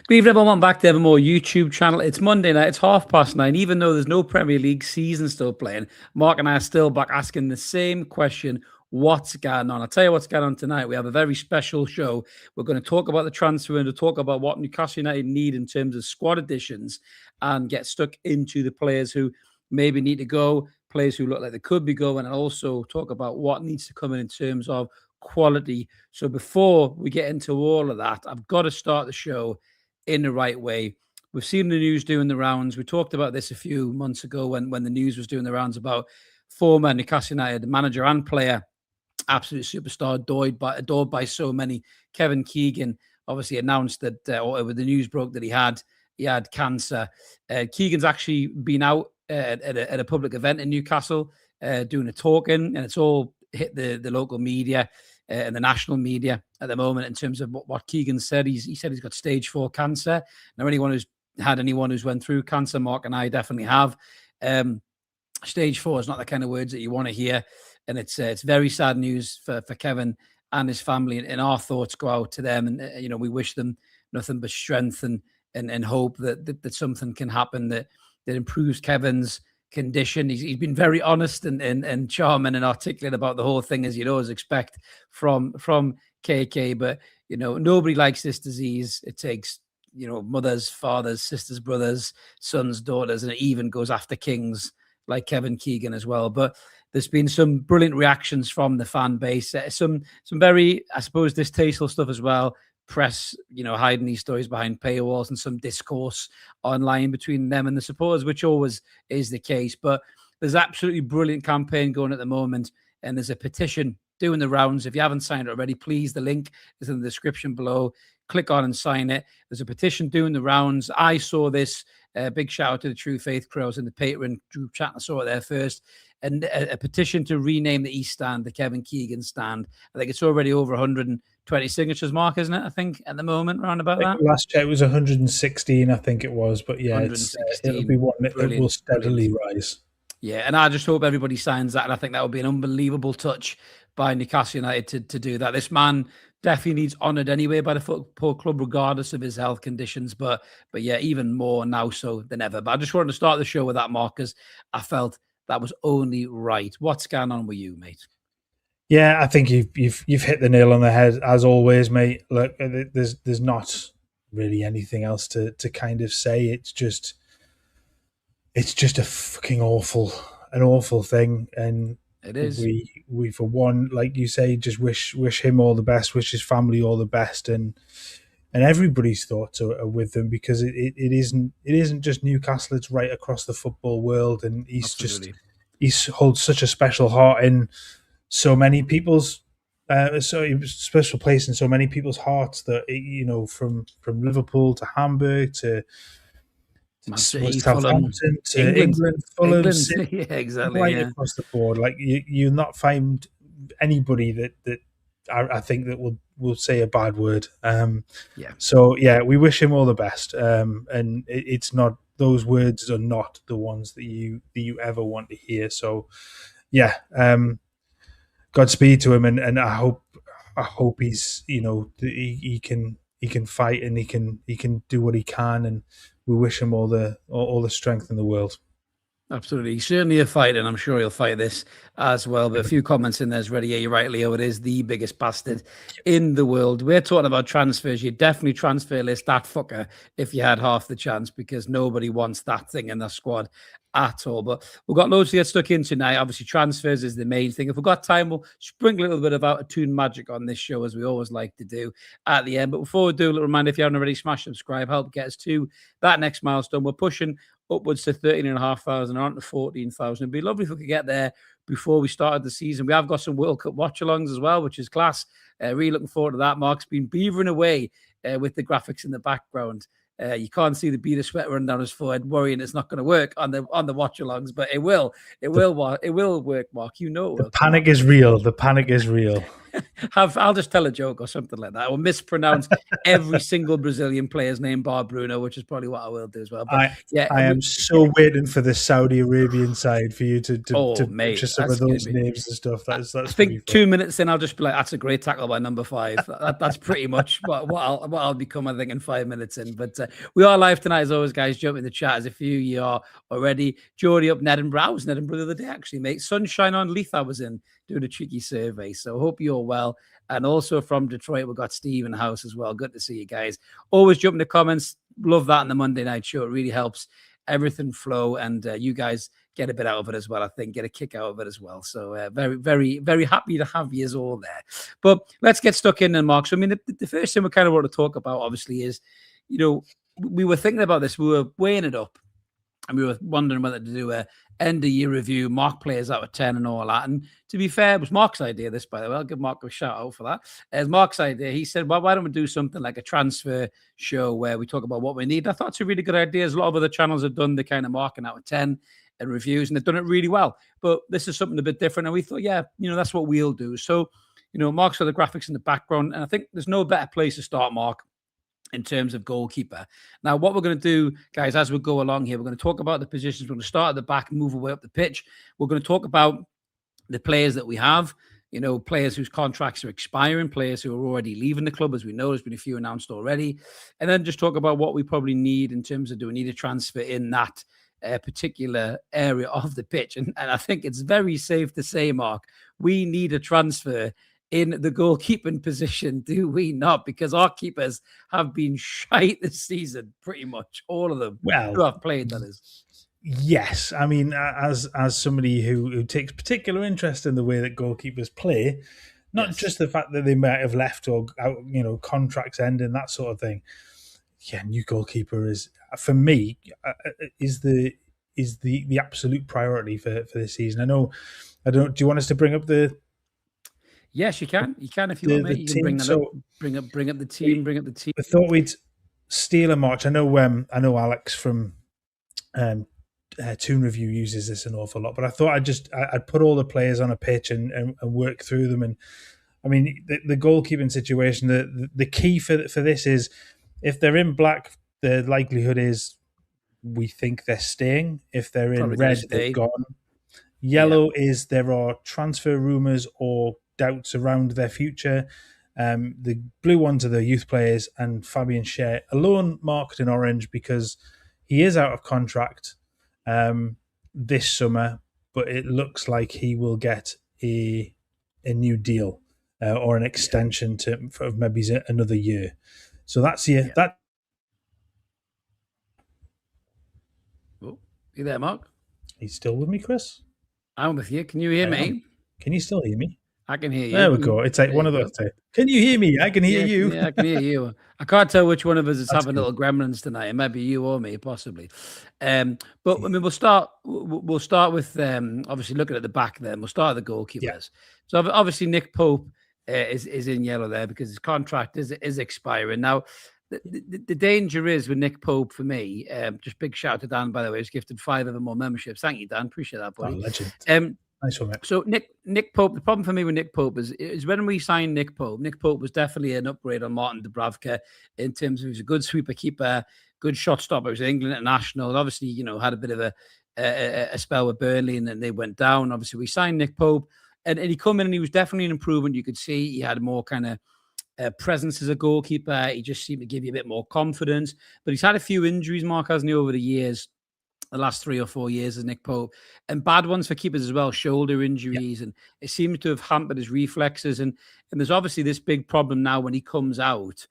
Good evening, everyone. Back to Evermore YouTube channel. It's Monday night. It's 9:30. Even though there's no Premier League season still playing, Mark and I are still back asking the same question. What's going on? I'll tell you what's going on tonight. We have a very special show. We're going to talk about the transfer and to talk about what Newcastle United need in terms of squad additions and get stuck into the players who maybe need to go, players who look like they could be going, and also talk about what needs to come in terms of quality. So before we get into all of that, I've got to start the show in the right way. We've seen the news doing the rounds. We talked about this a few months ago when the news was doing the rounds about former Newcastle United manager and player, absolute superstar, adored by so many. Kevin Keegan obviously announced that, or the news broke that he had cancer. Keegan's actually been out at a public event in Newcastle doing a talking, and it's all hit the local media and the national media at the moment in terms of what Keegan said. He said he's got stage 4 cancer. Now, anyone who's went through cancer, Mark and I definitely have. Stage 4 is not the kind of words that you want to hear, and it's very sad news for Kevin and his family. And our thoughts go out to them, and we wish them nothing but strength and hope that something can happen that improves Kevin's condition. He's been very honest and charming and articulate about the whole thing, as you'd always expect from KK. But nobody likes this disease. It takes mothers, fathers, sisters, brothers, sons, daughters, and it even goes after kings like Kevin Keegan as well. But there's been some brilliant reactions from the fan base, some very, I suppose, distasteful stuff as well. Press, hiding these stories behind paywalls, and some discourse online between them and the supporters, which always is the case. But there's absolutely brilliant campaign going at the moment, and there's a petition doing the rounds. If you haven't signed it already, please, the link is in the description below. Click on and sign it. There's a petition doing the rounds. I saw this. Big shout out to the True Faith Crows in the Patreon group chat. I saw it there first. And a petition to rename the East Stand the Kevin Keegan Stand. I think it's already over 120 signatures, Mark, isn't it? I think at the moment, around about that. Last check was 116, I think it was. But yeah, it'll be one that it will steadily rise. Yeah, and I just hope everybody signs that. And I think that would be an unbelievable touch by Newcastle United to do that. This man definitely needs honoured anyway by the football club, regardless of his health conditions. But yeah, even more now so than ever. But I just wanted to start the show with that, Mark, because I felt that was only right. What's going on with you, mate? Yeah, I think you've hit the nail on the head as always, mate. Look, there's not really anything else to kind of say. It's just a fucking an awful thing, and it is. We for one, like you say, just wish him all the best, wish his family all the best, and everybody's thoughts are with them, because it isn't just Newcastle, it's right across the football world, and he holds such a special heart in so many people's special place in so many people's hearts, that from Liverpool to Hamburg to Southampton to England, Fulham, yeah, exactly, right across the board. Like you'll not find anybody that I think that will say a bad word. So yeah, we wish him all the best. And it's not, those words are not the ones that you ever want to hear. So yeah, Godspeed to him, and I hope he's he can fight, and he can do what he can, and we wish him all the strength in the world. Absolutely. He's certainly a fighter, and I'm sure he'll fight this as well. But a few comments in there's ready. Yeah, you're right, Leo. It is the biggest bastard in the world. We're talking about transfers. You definitely transfer list that fucker if you had half the chance, because nobody wants that thing in their squad at all. But we've got loads to get stuck in tonight. Obviously, transfers is the main thing. If we've got time, we'll sprinkle a little bit of out-of-tune magic on this show, as we always like to do at the end. But before we do, a little reminder, if you haven't already, smash subscribe, help get us to that next milestone. We're pushing upwards to 13,500, on to 14,000. It'd be lovely if we could get there before we started the season. We have got some World Cup watch-alongs as well, which is class. Really looking forward to that. Mark's been beavering away with the graphics in the background. You can't see the bead of sweat running down his forehead, worrying it's not going to work on the watch-alongs, but it will work, Mark. You know it will. The panic is real. The panic is real. I'll just tell a joke or something like that, or mispronounce every single Brazilian player's name bar Bruno, which is probably what I will do as well. But I am so waiting for the Saudi Arabian side for you to butcher some of those names and stuff. That's I think 2 minutes in, I'll just be like, "That's a great tackle by number 5." That's pretty much what I'll become, I think, in 5 minutes in. But we are live tonight, as always, guys. Jump in the chat as a few you are already. Geordie up in Edinburgh. I was in Edinburgh the other day, actually, mate. Sunshine on Leith. I was in doing a cheeky survey. So hope you're well. And also from Detroit, we've got Steve in the house as well. Good to see you guys. Always jump in the comments. Love that in the Monday night show. It really helps everything flow, and you guys get a bit out of it as well. I think get a kick out of it as well. So very, very, very happy to have you all there. But let's get stuck in then, Mark. So I mean, the first thing we kind of want to talk about, obviously, is we were thinking about this. We were weighing it up, and we were wondering whether to do a end of year review, mark players out of 10 and all that. And to be fair, it was Mark's idea, this, by the way. I'll give Mark a shout out for that. As Mark's idea, he said, well, why don't we do something like a transfer show where we talk about what we need? I thought it's a really good idea. A lot of other channels have done the kind of marking out of 10 and reviews, and they've done it really well. But this is something a bit different. And we thought, that's what we'll do. So, Mark's got the graphics in the background. And I think there's no better place to start, Mark, in terms of goalkeeper. Now, what we're going to do, guys, as we go along here, we're going to talk about the positions. We're going to start at the back and move away up the pitch. We're going to talk about the players that we have, players whose contracts are expiring, players who are already leaving the club. As we know, there's been a few announced already. And then just talk about what we probably need in terms of, do we need a transfer in that particular area of the pitch? And I think it's very safe to say, Mark, we need a transfer in the goalkeeping position, do we not? Because our keepers have been shite this season, pretty much all of them. Well, who have played, that is. Yes, I mean, as somebody who takes particular interest in the way that goalkeepers play, not just the fact that they might have left or out, contracts ending, that sort of thing. Yeah, new goalkeeper is, for me, is the absolute priority for this season. I don't. Do you want us to bring up the? Yes, you can. You can if you want, mate. You can bring that up. Bring up the team. Bring up the team. I thought we'd steal a march. I know Alex from Toon Review uses this an awful lot, but I thought I'd put all the players on a pitch and work through them. And I mean, the goalkeeping situation. The key for this is, if they're in black, the likelihood is we think they're staying. If they're in red, they've gone. Yellow is there are transfer rumours or doubts around their future. The blue ones are the youth players, and Fabian Schär alone marked in orange because he is out of contract this summer, but it looks like he will get a new deal or an extension for maybe another year. So that's that. Oh, you there, Mark? He's still with me, Chris? I'm with you. Can you hear me? Can you still hear me? I can hear you. There we go. It's like one of those. Can you hear me? I can hear you. Yeah, I can hear you. I can't tell which one of us is having little gremlins tonight. It might be you or me, possibly. But I mean, we'll start with obviously looking at the back. Then we'll start at the goalkeepers. Yeah. So obviously Nick Pope is in yellow there because his contract is expiring now. The danger is with Nick Pope for me. Just big shout out to Dan, by the way, who's gifted 5 of more memberships. Thank you, Dan. Appreciate that, buddy. Oh, legend. Nice one, mate. So Nick Pope, the problem for me with Nick Pope is when we signed Nick Pope was definitely an upgrade on Martin Dubravka in terms of he's a good sweeper keeper, good shot stopper. He was England international, and obviously had a bit of a spell with Burnley, and then they went down. Obviously, we signed Nick Pope, and he come in and he was definitely an improvement. You could see he had more kind of presence as a goalkeeper. He just seemed to give you a bit more confidence, but he's had a few injuries, Mark, hasn't he, over the years? The last 3 or 4 years as Nick Pope, and bad ones for keepers as well, shoulder injuries, and it seems to have hampered his reflexes. And there's obviously this big problem now when he comes out,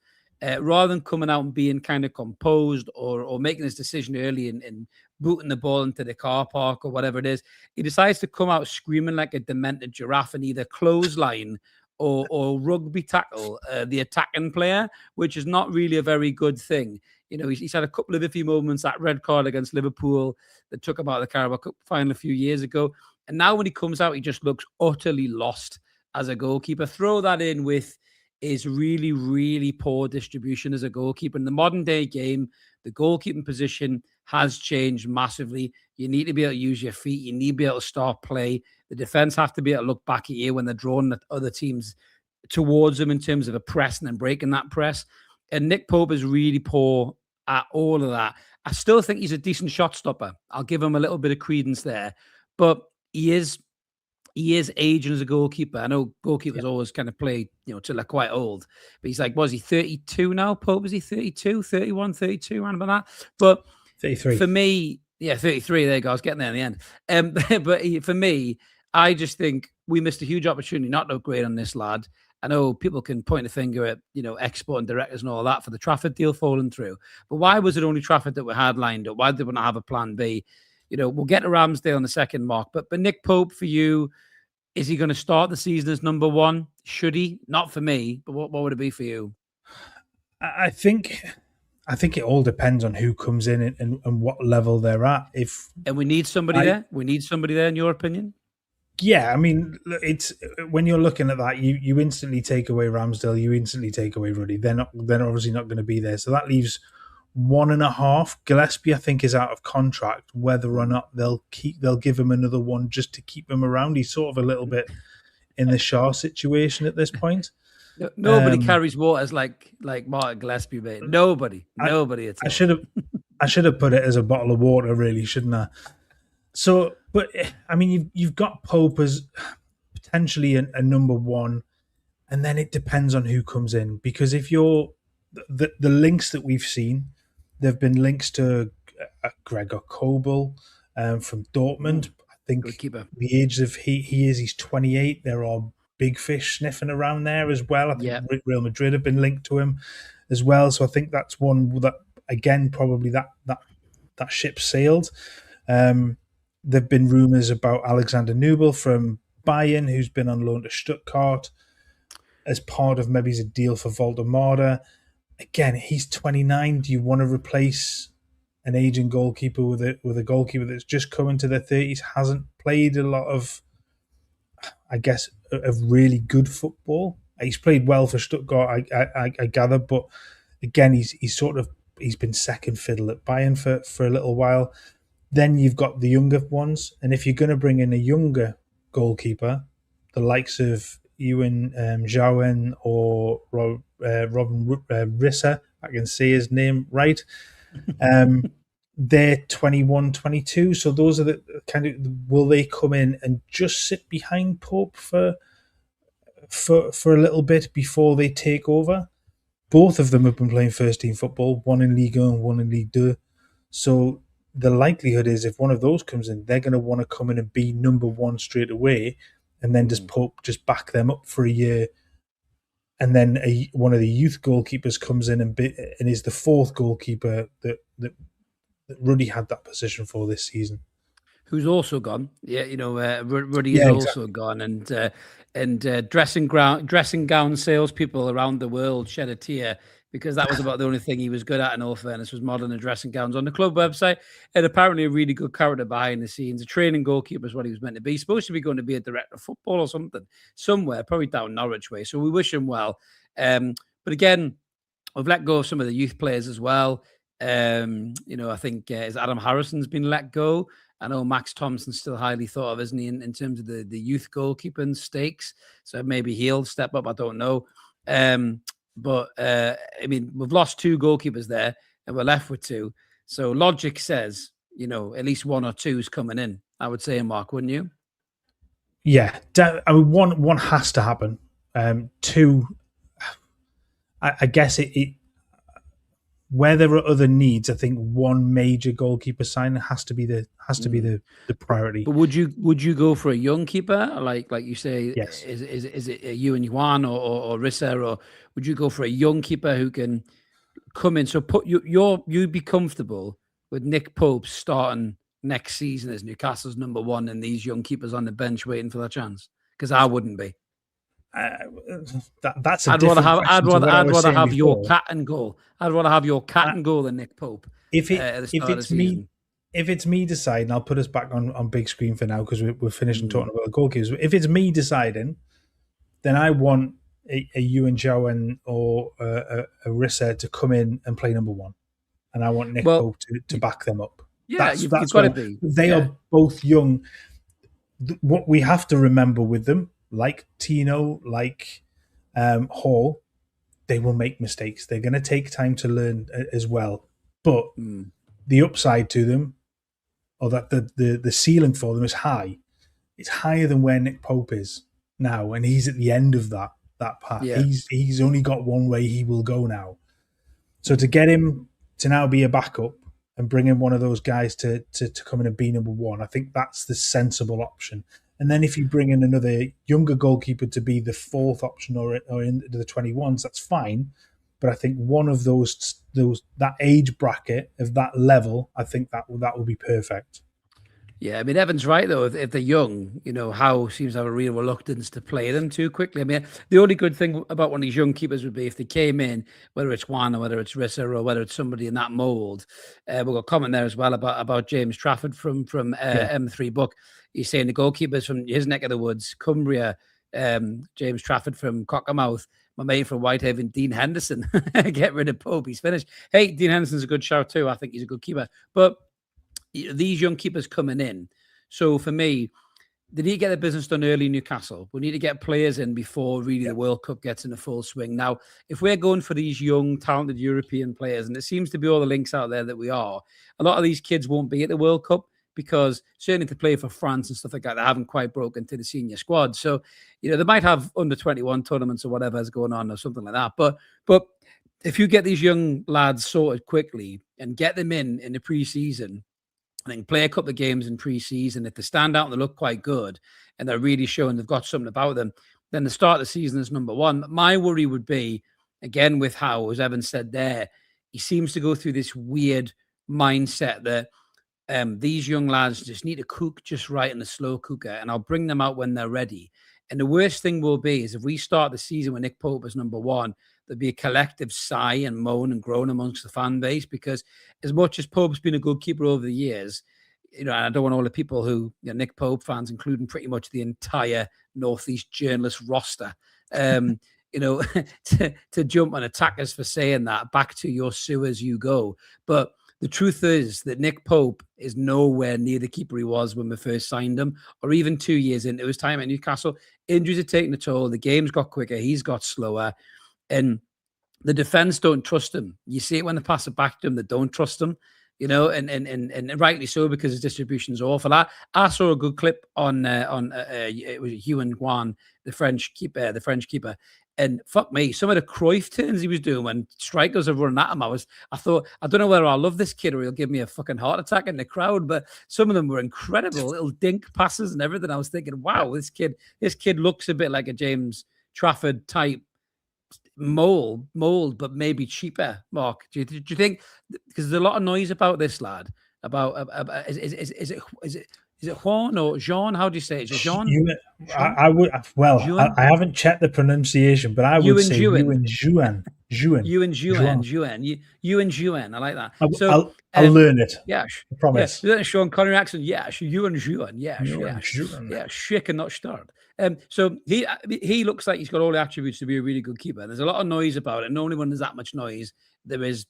rather than coming out and being kind of composed or making his decision early and booting the ball into the car park or whatever it is, he decides to come out screaming like a demented giraffe and either clothesline or rugby tackle the attacking player, which is not really a very good thing. He's had a couple of iffy moments, that red card against Liverpool that took him out of the Carabao Cup final a few years ago. And now when he comes out, he just looks utterly lost as a goalkeeper. Throw that in with his really, really poor distribution as a goalkeeper. In the modern day game, the goalkeeping position has changed massively. You need to be able to use your feet. You need to be able to start play. The defense have to be able to look back at you when they're drawing at other teams' towards him in terms of a press and then breaking that press. And Nick Pope is really poor at all of that. I still think he's a decent shot stopper. I'll give him a little bit of credence there, but he is aging as a goalkeeper. I know goalkeepers always kind of play, till they're quite old, but he's like, was he 32 now? Pope, was he 32, 31, 32, around about that? But 33. For me, 33, there you go. I was getting there in the end. But for me, I just think we missed a huge opportunity not to upgrade on this lad. I know people can point a finger at, export and directors and all that for the Trafford deal falling through. But why was it only Trafford that we had lined up? Why did we not have a plan B? We'll get to Ramsdale in the second, Mark. But Nick Pope, for you, is he going to start the season as number one? Should he? Not for me, but what would it be for you? I think it all depends on who comes in and what level they're at. And we need somebody there. We need somebody there, in your opinion. Yeah, I mean, it's when you're looking at that, you instantly take away Ramsdale, you instantly take away Ruddy. They're obviously not going to be there, so that leaves 1.5. Gillespie, I think, is out of contract. Whether or not they'll give him another one just to keep him around. He's sort of a little bit in the Shaw situation at this point. Nobody carries waters like Martin Gillespie, mate. Nobody at all. I should have put it as a bottle of water, really, shouldn't I? So, but I mean, you've got Pope as potentially a number one, and then it depends on who comes in. Because if you're the links that we've seen, there've been links to Gregor Kobel from Dortmund. I think the age of he's 28. There are big fish sniffing around there as well. I think Real Madrid have been linked to him as well. So I think that's one that, again, probably that ship sailed. There've been rumours about Alexander Nubel from Bayern, who's been on loan to Stuttgart as part of maybe a deal for Voldemort. Again, he's 29. Do you want to replace an aging goalkeeper with a goalkeeper that's just coming to their 30s, hasn't played a lot of, I guess, of really good football? He's played well for Stuttgart, I gather, but again, he's been second fiddle at Bayern for a little while. Then you've got the younger ones, and if you're going to bring in a younger goalkeeper, the likes of Ewan Zhaoen or Robin Risser, I can say his name right, they're 21, 22. So those are the kind of, will they come in and just sit behind Pope for a little bit before they take over? Both of them have been playing first team football, one in Ligue 1 and one in Ligue 2. So the likelihood is if one of those comes in, they're going to want to come in and be number one straight away. And then does Pope just back them up for a year? And then one of the youth goalkeepers comes in and is the fourth goalkeeper that Ruddy had that position for this season. Who's also gone. Yeah, Ruddy is also gone. And dressing gown salespeople around the world shed a tear because that was about the only thing he was good at, in all fairness, was modelling the dressing gowns on the club website. And apparently a really good character behind the scenes. A training goalkeeper is what he was meant to be. He's supposed to be going to be a director of football or something, somewhere, probably down Norwich way. So we wish him well. But again, we've let go of some of the youth players as well. I think Adam Harrison's been let go. I know Max Thompson's still highly thought of, isn't he, in terms of the youth goalkeeping stakes. So maybe he'll step up. I don't know. But I mean, we've lost two goalkeepers there and we're left with two. So logic says, at least one or two is coming in, I would say, Mark, wouldn't you? Yeah. I mean, one has to happen. Two, I guess it where there are other needs, I think one major goalkeeper signing has to be the priority. But would you go for a young keeper, like you say? Yes. Is it you and Juan or Risser, or would you go for a young keeper who can come in? So you'd be comfortable with Nick Pope starting next season as Newcastle's number one, and these young keepers on the bench waiting for their chance? Because I wouldn't be. That's a I'd rather have your before. cat and goal. I'd rather have your cat and goal than Nick Pope. If it's me deciding, I'll put us back on big screen for now because we're finishing talking about the goalkeepers. If it's me deciding, then I want a Ewan Zhaoen or a Risser to come in and play number one, and I want Nick Pope to back them up. Yeah, you've got to be. They are both young. What we have to remember with them, like Tino, like Hall, they will make mistakes. They're going to take time to learn as well. But the upside to them, or that the ceiling for them is high. It's higher than where Nick Pope is now, and he's at the end of that path. Yeah. He's only got one way he will go now. So to get him to now be a backup and bring in one of those guys to come in and be number one, I think that's the sensible option. And then if you bring in another younger goalkeeper to be the fourth option or into the 21s, that's fine. But I think one of those that age bracket of that level, I think that will be perfect. Yeah, I mean, Evan's right, though. If they're young, Howe seems to have a real reluctance to play them too quickly. I mean, the only good thing about one of these young keepers would be if they came in, whether it's Juan or whether it's Rissa or whether it's somebody in that mould. We've got a comment there as well about James Trafford from M3 Book. He's saying the goalkeepers from his neck of the woods, Cumbria, James Trafford from Cockermouth, my mate from Whitehaven, Dean Henderson. Get rid of Pope. He's finished. Hey, Dean Henderson's a good shout too. I think he's a good keeper. But these young keepers coming in. So for me, they need to get the business done early in Newcastle. We need to get players in before really the World Cup gets in the full swing. Now, if we're going for these young, talented European players, and it seems to be all the links out there that we are, a lot of these kids won't be at the World Cup because certainly to play for France and stuff like that, they haven't quite broken to the senior squad. So, they might have under 21 tournaments or whatever is going on or something like that. But if you get these young lads sorted quickly and get them in the pre-season, and then play a couple of games in pre-season, if they stand out and they look quite good and they're really showing they've got something about them, then the start of the season is number one. My worry would be, again, with Howe, as Evan said there, he seems to go through this weird mindset that these young lads just need to cook just right in the slow cooker, and I'll bring them out when they're ready. And the worst thing will be is if we start the season with Nick Pope as number one, there'll be a collective sigh and moan and groan amongst the fan base, because as much as Pope's been a good keeper over the years, and I don't want all the people who, Nick Pope fans, including pretty much the entire Northeast journalist roster, to jump and attack us for saying that. Back to your sewers you go. But the truth is that Nick Pope is nowhere near the keeper he was when we first signed him, or even 2 years into his time at Newcastle. Injuries are taking a toll. The game's got quicker. He's got slower. And the defense don't trust him. You see it when they pass it back to him. They don't trust him, and rightly so, because his distribution's awful. I saw a good clip on it was Ewan Guan, the French keeper. And fuck me, some of the Cruyff turns he was doing when strikers are running at him, I thought, I don't know whether I love this kid or he'll give me a fucking heart attack in the crowd, but some of them were incredible, little dink passes and everything. I was thinking, wow, this kid looks a bit like a James Trafford type mold, but maybe cheaper. Mark, do you think? Because there's a lot of noise about this lad. About is it Juan or Jean? How do you say it? Is it Jean? I would. Well, I haven't checked the pronunciation, but I would say Juan. I like that. I'll learn it. Yeah, I promise. Yeah, Sean Connery accent. Yeah, Juan. Yeah, shaken, not stirred. So he looks like he's got all the attributes to be a really good keeper. There's a lot of noise about it. Normally, when there's that much noise, there is,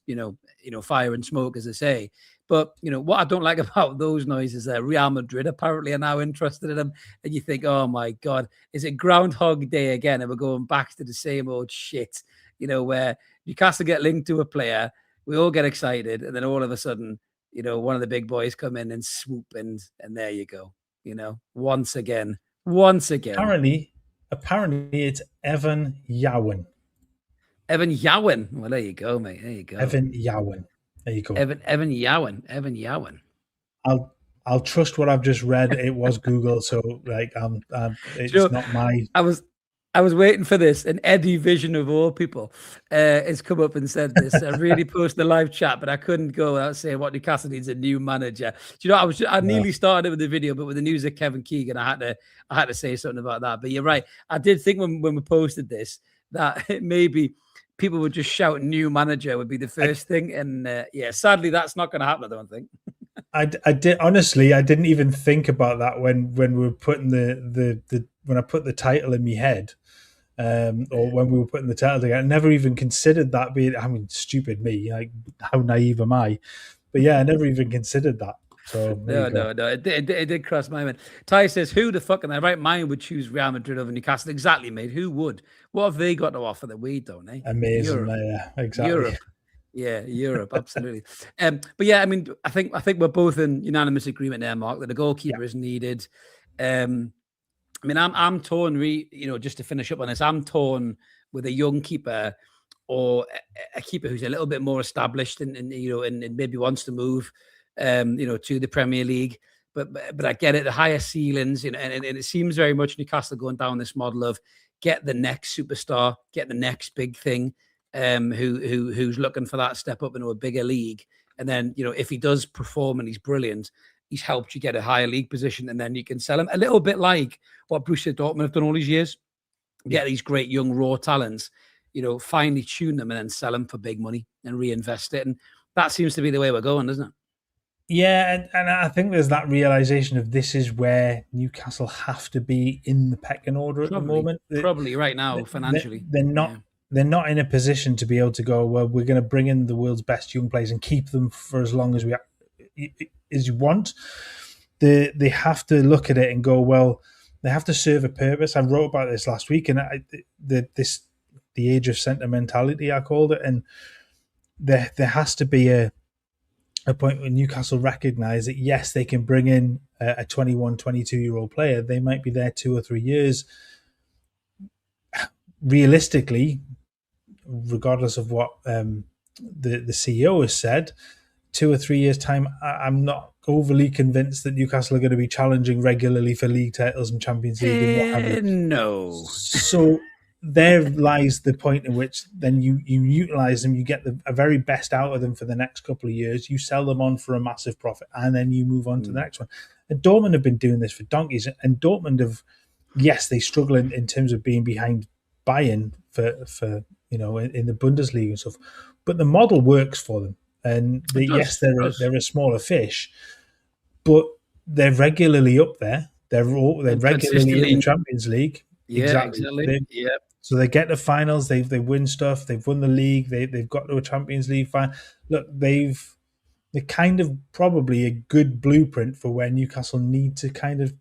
fire and smoke, as they say. But, what I don't like about those noises, Real Madrid apparently are now interested in him. And you think, oh, my God, is it Groundhog Day again? And we're going back to the same old shit, where Newcastle get linked to a player, we all get excited, and then all of a sudden, one of the big boys come in and swoop, and there you go, once again. Apparently it's Evan Yowan. Evan Yowan. Well, there you go, mate. There you go. Evan Yowan. There you go. Evan Yowan. I'll trust what I've just read. It was Google, so it's not my. I was waiting for this, and Eddie Vision of all people has come up and said this. I really posted the live chat, but I couldn't go without saying what Newcastle needs a new manager. Do you know, I nearly started with the video, but with the news of Kevin Keegan, I had to say something about that. But you're right. I did think when we posted this that maybe people would just shout "new manager" would be the first thing, and sadly that's not going to happen. I don't think. I did honestly. I didn't even think about that when we were putting when I put the title in my head. Or when we were putting the title together, I never even considered that being. I mean, stupid me! Like, how naive am I? But yeah, I never even considered that. So there you go. No. It did cross my mind. Ty says, who the fuck in their right mind would choose Real Madrid over Newcastle? Exactly, mate. Who would? What have they got to offer that we don't, eh? Amazing. Yeah, exactly. Europe. Yeah, Europe, absolutely. But yeah, I mean, I think we're both in unanimous agreement there, Mark, that a goalkeeper is needed. I mean, I'm torn. Just to finish up on this, I'm torn with a young keeper or a keeper who's a little bit more established and maybe wants to move, to the Premier League. But I get it, the higher ceilings, and it seems very much Newcastle going down this model of get the next superstar, get the next big thing. Who's looking for that step up into a bigger league. And then, if he does perform and he's brilliant, he's helped you get a higher league position, and then you can sell him a little bit like what Borussia Dortmund have done all these years. Get these great young raw talents, finely tune them and then sell them for big money and reinvest it. And that seems to be the way we're going, doesn't it? Yeah, and I think there's that realization of this is where Newcastle have to be in the pecking order at the moment. Probably right now, financially. They're not. Yeah. They're not in a position to be able to go, well, we're going to bring in the world's best young players and keep them for as long as you want. They have to look at it and go, well, they have to serve a purpose. I wrote about this last week, and the age of sentimentality, I called it, and there has to be a point where Newcastle recognise that, yes, they can bring in a 21, 22-year-old player. They might be there 2 or 3 years. Realistically, regardless of what the CEO has said, 2 or 3 years' time, I'm not overly convinced that Newcastle are going to be challenging regularly for league titles and Champions League and what have you. No. So there lies the point in which then you utilise them, you get a very best out of them for the next couple of years, you sell them on for a massive profit, and then you move on to the next one. And Dortmund have been doing this for donkeys, and Dortmund have, yes, they struggle in terms of being behind Bayern for in the Bundesliga and stuff, but the model works for them. And they're a smaller fish, but they're regularly up there. They're regularly in the Champions League. Yeah, exactly. So they get to finals. They win stuff. They've won the league. They've got to a Champions League final. Look, they're kind of probably a good blueprint for where Newcastle need to kind of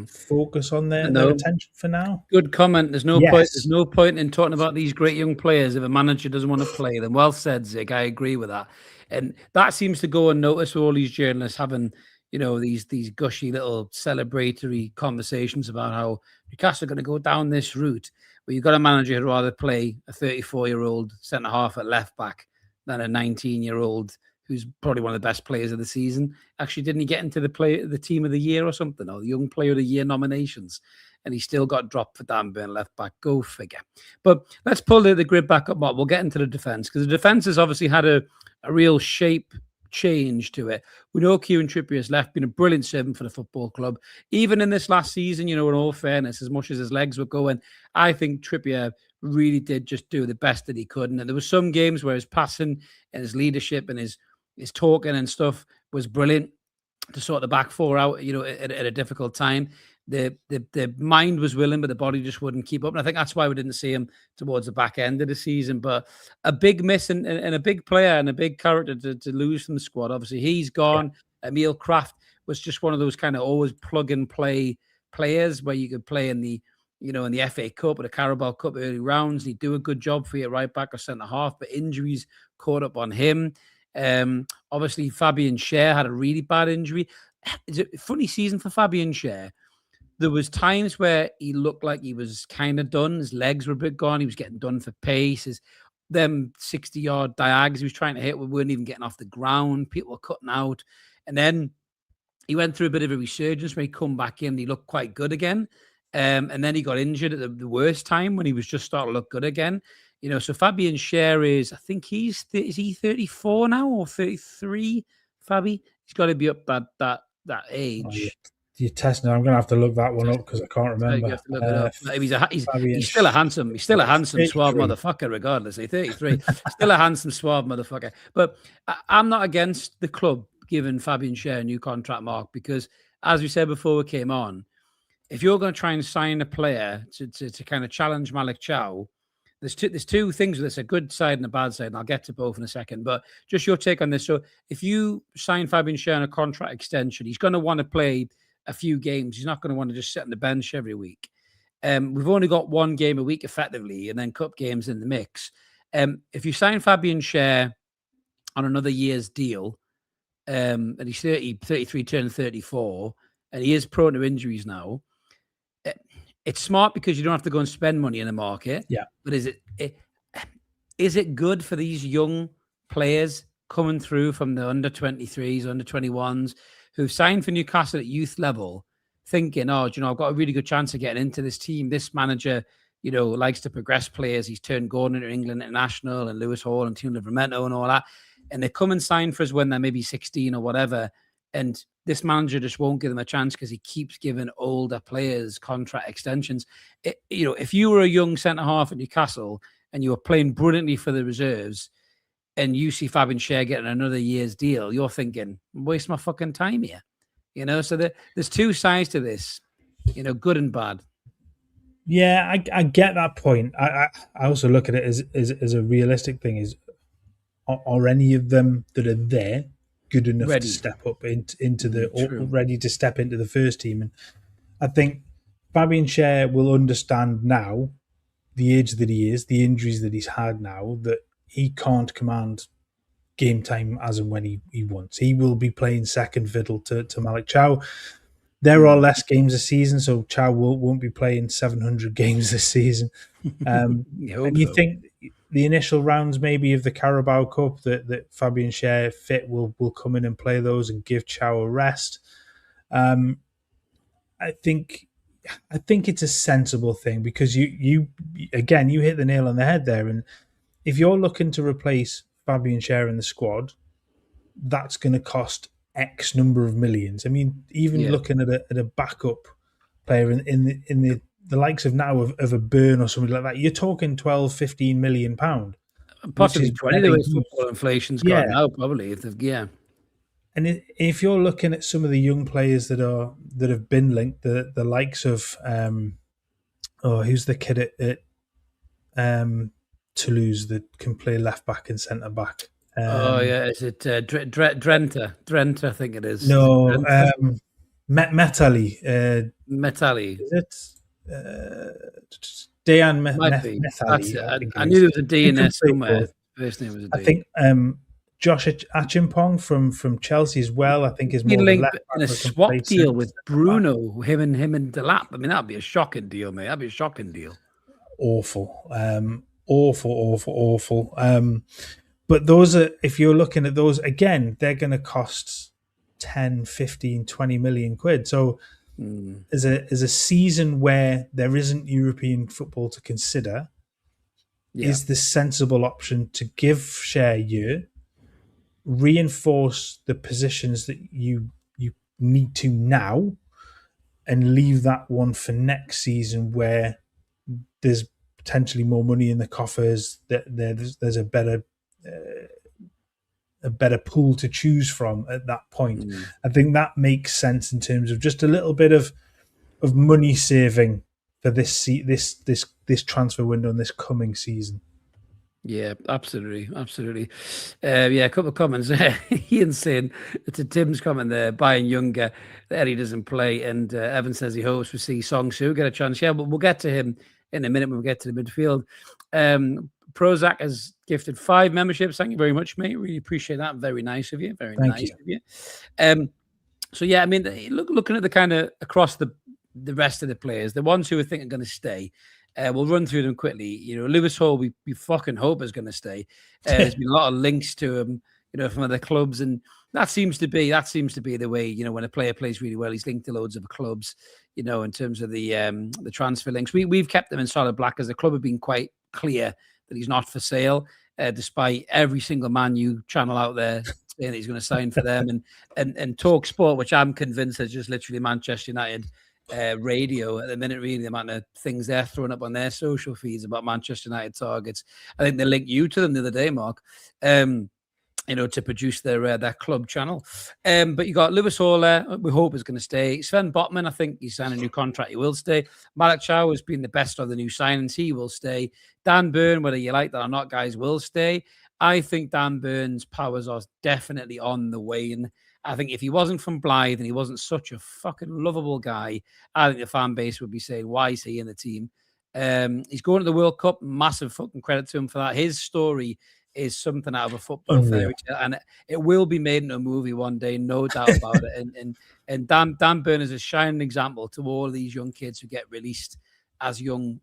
focus on their attention for now. Good comment. There's no point. There's no point in talking about these great young players if a manager doesn't want to play them. Well said, Zig. I agree with that. And that seems to go unnoticed with all these journalists having, these gushy little celebratory conversations about how Newcastle are going to go down this route. But you've got a manager who'd rather play a 34-year-old centre half at left back than a 19-year-old who's probably one of the best players of the season. Actually, didn't he get into the team of the year or something, or the young player of the year nominations? And he still got dropped for Danburn left back. Go figure. But let's pull the grid back up, Mark. We'll get into the defence, because the defence has obviously had a real shape change to it. We know Kieran Trippier has left, been a brilliant servant for the football club. Even in this last season, in all fairness, as much as his legs were going, I think Trippier really did just do the best that he could. And there were some games where his passing and his leadership and his talking and stuff was brilliant to sort the back four out, at a difficult time. The mind was willing, but the body just wouldn't keep up. And I think that's why we didn't see him towards the back end of the season. But a big miss and a big player and a big character to lose from the squad. Obviously, he's gone. Yeah. Emil Kraft was just one of those kind of always plug and play players where you could play in the FA Cup or the Carabao Cup early rounds. He'd do a good job for you right back or centre half, but injuries caught up on him. Obviously, Fabian Schär had a really bad injury. It's a funny season for Fabian Schär. There was times where he looked like he was kind of done. His legs were a bit gone. He was getting done for pace. Them 60-yard diags he was trying to hit weren't even getting off the ground. People were cutting out. And then he went through a bit of a resurgence where he come back in. He looked quite good again. And then he got injured at the worst time when he was just starting to look good again. So Fabian Schär is he 34 now or 33, Fabi? He's got to be up that age. Oh, yeah. You're testing. I'm going to have to look that one up because I can't remember. You have to look it up. He's still a handsome, suave motherfucker, regardless. He's 33. Still a handsome, suave motherfucker. But I'm not against the club giving Fabian Schär a new contract, Mark, because as we said before we came on, if you're going to try and sign a player to kind of challenge Malik Chow, there's two things with this, a good side and a bad side, and I'll get to both in a second. But just your take on this. So if you sign Fabian Schär on a contract extension, he's going to want to play a few games. He's not going to want to just sit on the bench every week. We've only got one game a week effectively, and then cup games in the mix. If you sign Fabian Schär on another year's deal, and he's 33, turning 34, and he is prone to injuries now, it's smart because you don't have to go and spend money in the market. Yeah. But is it good for these young players coming through from the under 23s, under 21s, who've signed for Newcastle at youth level, thinking, I've got a really good chance of getting into this team. This manager, likes to progress players. He's turned Gordon into England International and Lewis Hall and Team Livramento and all that. And they come and sign for us when they're maybe 16 or whatever. And this manager just won't give them a chance because he keeps giving older players contract extensions. If you were a young centre-half at Newcastle and you were playing brilliantly for the reserves and you see Fabian Schär getting another year's deal, you're thinking, waste my fucking time here. So there's two sides to this, good and bad. Yeah, I get that point. I also look at it as a realistic thing. Are any of them that are there good enough to step up into ready to step into the first team? And I think Fabian Schär will understand now, the age that he is, the injuries that he's had now, that he can't command game time as and when he wants. He will be playing second fiddle to Malik Chow. There are less games this season, so Chow won't be playing 700 games this season. And you think the initial rounds maybe of the Carabao Cup that Fabian Schär fit will come in and play those and give Chow a rest. I think it's a sensible thing because you again you hit the nail on the head there. And if you're looking to replace Fabian Schär in the squad, that's going to cost X number of millions. I mean, even looking at a backup player in the likes of now of a Burn or something like that, you're talking 12, 15 million pound. Possibly 20 the way football inflation's gone now, probably. And if you're looking at some of the young players that have been linked, the likes of who's the kid at Toulouse that can play left back and centre back? Is it Drenthe? Drenthe, I think it is. No, Metali. Metali. Is it? Dejan Metali. I knew there was a D in there somewhere. First name was a D. I think Josh Achimpong from Chelsea as well. I think is more linked in a swap deal with Bruno. Him and Delap. I mean, that'd be a shocking deal, mate. That'd be a shocking deal. Awful. Awful. But those are, if you're looking at those, again, they're going to cost 10, 15, 20 million quid. So as a season where there isn't European football to consider, is the sensible option to give Schär year, reinforce the positions that you need to now, and leave that one for next season where there's potentially more money in the coffers, that there's a better pool to choose from at that point. I think that makes sense in terms of just a little bit of money saving for this transfer window and this coming season. Yeah, absolutely. A couple of comments there. Ian saying it's a Tim's comment there, buying younger. Eddie doesn't play, and Evan says he hopes we see Song Soo get a chance. Yeah, but we'll get to him in a minute when we get to the midfield. Prozac has gifted 5 memberships. Thank you very much, mate. Really appreciate that. Very nice of you. Thank you. So yeah, I mean, looking at the kind of across the rest of the players, the ones who I think are going to stay. We'll run through them quickly. Lewis Hall, we fucking hope is going to stay. There's been a lot of links to him, from other clubs, and that seems to be the way. When a player plays really well, he's linked to loads of clubs. In terms of the transfer links, we've kept them in solid black as the club have been quite clear that he's not for sale, despite every single Man U channel out there saying that he's going to sign for them, and Talk Sport, which I'm convinced is just literally Manchester United radio at the minute, really, the amount of things they're throwing up on their social feeds about Manchester United targets. I think they linked you to them the other day, Mark. to produce their club channel. But you got Lewis Hall there, we hope is going to stay. Sven Botman, I think he's signed a new contract. He will stay. Malak Chow has been the best of the new signings. He will stay. Dan Burn, whether you like that or not, guys, will stay. I think Dan Burn's powers are definitely on the wane. I think if he wasn't from Blythe and he wasn't such a fucking lovable guy, I think the fan base would be saying, why is he in the team? He's going to the World Cup. Massive fucking credit to him for that. His story is something out of a football fairy tale, and it will be made into a movie one day, no doubt about it. And Dan Burn is a shining example to all these young kids who get released as young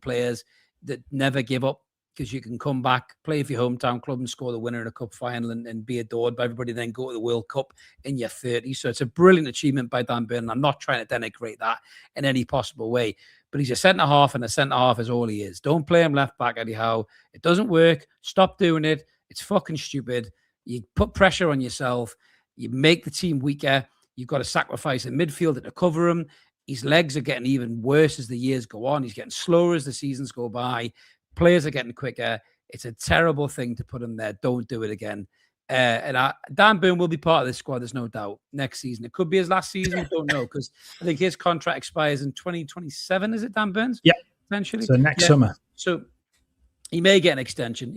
players that never give up, because you can come back, play for your hometown club and score the winner in a cup final and be adored by everybody, then go to the World Cup in your 30s. So it's a brilliant achievement by Dan Burn. I'm not trying to denigrate that in any possible way, but he's a centre-half, and a centre-half is all he is. Don't play him left-back anyhow. It doesn't work. Stop doing it. It's fucking stupid. You put pressure on yourself. You make the team weaker. You've got to sacrifice a midfielder to cover him. His legs are getting even worse as the years go on. He's getting slower as the seasons go by. Players are getting quicker. It's a terrible thing to put him there. Don't do it again. Dan Burn will be part of this squad, there's no doubt, next season. It could be his last season. We don't know, because I think his contract expires in 2027. Is it, Dan Burns? Yeah. Potentially. So next summer. So he may get an extension.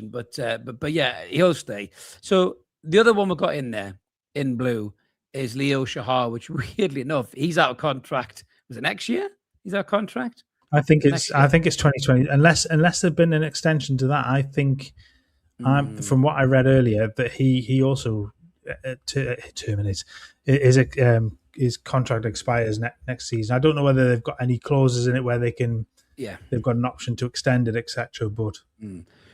But yeah, he'll stay. So the other one we got in there in blue is Leo Shahar, which weirdly enough, he's out of contract. Was it next year? He's out of contract? I think it's 2020. Unless there's been an extension to that, I think from what I read earlier that he also terminates his contract expires next season. I don't know whether they've got any clauses in it where they can they've got an option to extend it, etc. But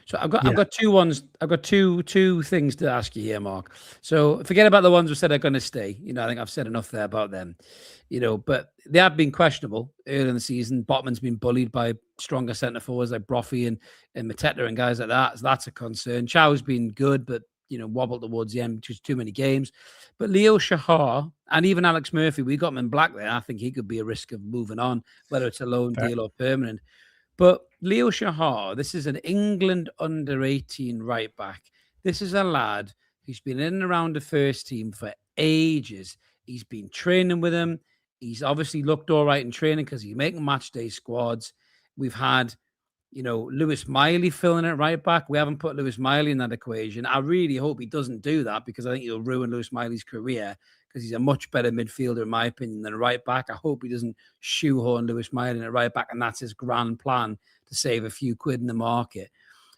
so I've got two ones. I've got two things to ask you here, Mark. So forget about the ones who said are going to stay. I think I've said enough there about them. But they have been questionable early in the season. Botman's been bullied by stronger centre forwards like Brophy and Mateta and guys like that. So that's a concern. Chow's been good, but wobbled towards the end, just too many games. But Leo Shahar and even Alex Murphy, we got him in black there. I think he could be a risk of moving on, whether it's a loan deal or permanent. But Leo Shahar, this is an England under-18 right back. This is a lad who's been in and around the first team for ages. He's been training with him. He's obviously looked all right in training because he's making match day squads. We've had, Lewis Miley filling it right back. We haven't put Lewis Miley in that equation. I really hope he doesn't do that, because I think he'll ruin Lewis Miley's career, because he's a much better midfielder, in my opinion, than a right back. I hope he doesn't shoehorn Lewis Miley in a right back, and that's his grand plan, to save a few quid in the market.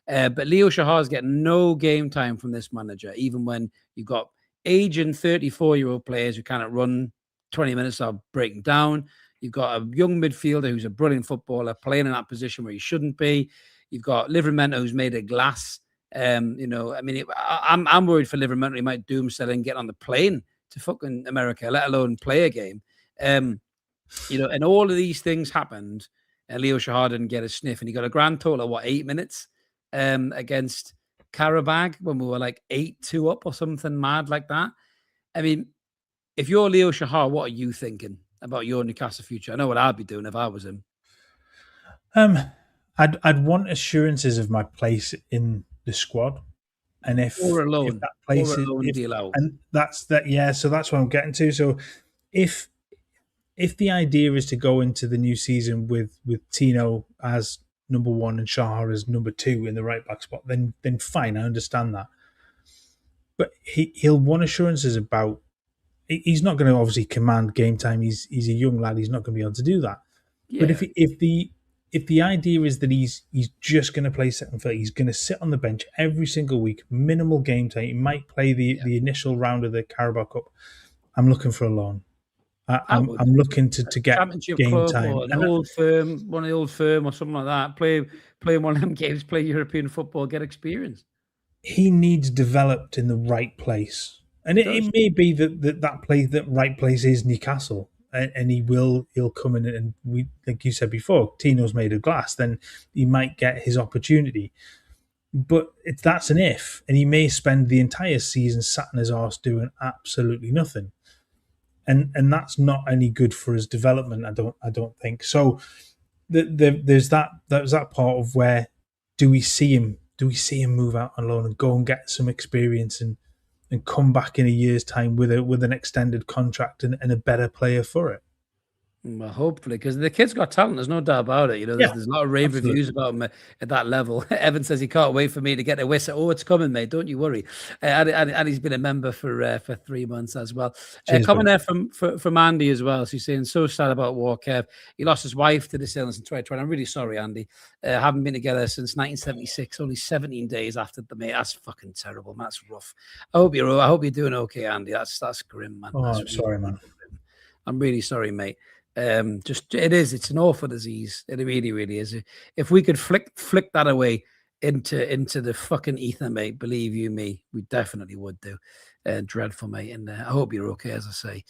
But Leo Shahar's getting no game time from this manager, even when you've got aging 34-year-old players who cannot run 20 minutes of breaking down. You've got a young midfielder who's a brilliant footballer playing in that position where he shouldn't be. You've got Livramento, who's made of glass. I'm worried for Livramento. He might do himself and get on the plane to fucking America, let alone play a game. And all of these things happened, and Leo Shahar didn't get a sniff, and he got a grand total of 8 minutes against Karabag when we were like 8-2 up or something mad like that. I mean, if you're Leo Shahar, what are you thinking about your Newcastle future? I know what I'd be doing if I was him. I'd want assurances of my place in the squad, and if that place deal out, and that's that. Yeah, so that's what I'm getting to. So if the idea is to go into the new season with Tino as number one and Shahar as number two in the right back spot, then fine, I understand that. But he'll want assurances about. He's not going to obviously command game time. He's a young lad. He's not going to be able to do that. Yeah. But if the idea is that he's just going to play second field, he's going to sit on the bench every single week, minimal game time. He might play the initial round of the Carabao Cup. I'm looking for a loan. I'm looking to get game time. Or an old firm, one of the old firm or something like that. Play one of them games. Play European football. Get experience. He needs developed in the right place. And it may be that right place is Newcastle, and he'll come in, and we, like you said before, Tino's made of glass. Then he might get his opportunity, but that's an if, and he may spend the entire season sat in his arse doing absolutely nothing, and that's not any good for his development. I don't think so. There's that part of where do we see him do we see him move out on loan and go and get some experience and come back in a year's time with an extended contract and a better player for it? Well, hopefully, because the kid's got talent. There's no doubt about it. Yeah, There's a lot of rave absolutely. reviews about him at that level. Evan says he can't wait for me to get a whistle. Oh, it's coming, mate. Don't you worry. And he's been a member for 3 months as well. Cheers, Coming buddy. there from Andy as well. She's saying so sad about Kev. He lost his wife to this illness in 2020. I'm really sorry, Andy. Haven't been together since 1976. Only 17 days after the mate. That's fucking terrible. Man. That's rough. I hope you're doing okay, Andy. That's grim, man. Oh, That's I'm really sorry, man. grim. I'm really sorry, mate. It's an awful disease. It really, really is. If we could flick that away into the fucking ether, mate, believe you me, we definitely would do. Dreadful, mate. And I hope you're okay, as I say.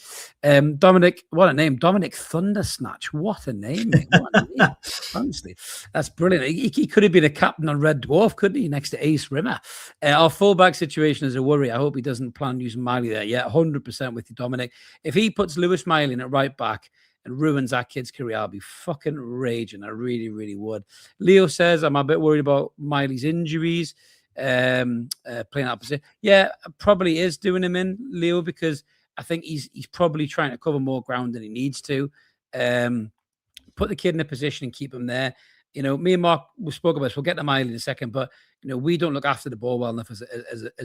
Dominic, what a name. Dominic Thundersnatch. What a name, mate. What a name. Honestly, that's brilliant. He could have been a captain on Red Dwarf, couldn't he, next to Ace Rimmer? Our fullback situation is a worry. I hope he doesn't plan on using Miley there. Yeah, 100% with you, Dominic. If he puts Lewis Miley in at right back and ruins that kid's career, I'll be fucking raging. I really, really would. Leo says, I'm a bit worried about Miley's injuries, playing opposite. Yeah, probably is doing him in, Leo, because I think he's probably trying to cover more ground than he needs to. Put the kid in a position and keep him there. Me and Mark, we spoke about this. We'll get to Miley in a second, but we don't look after the ball well enough as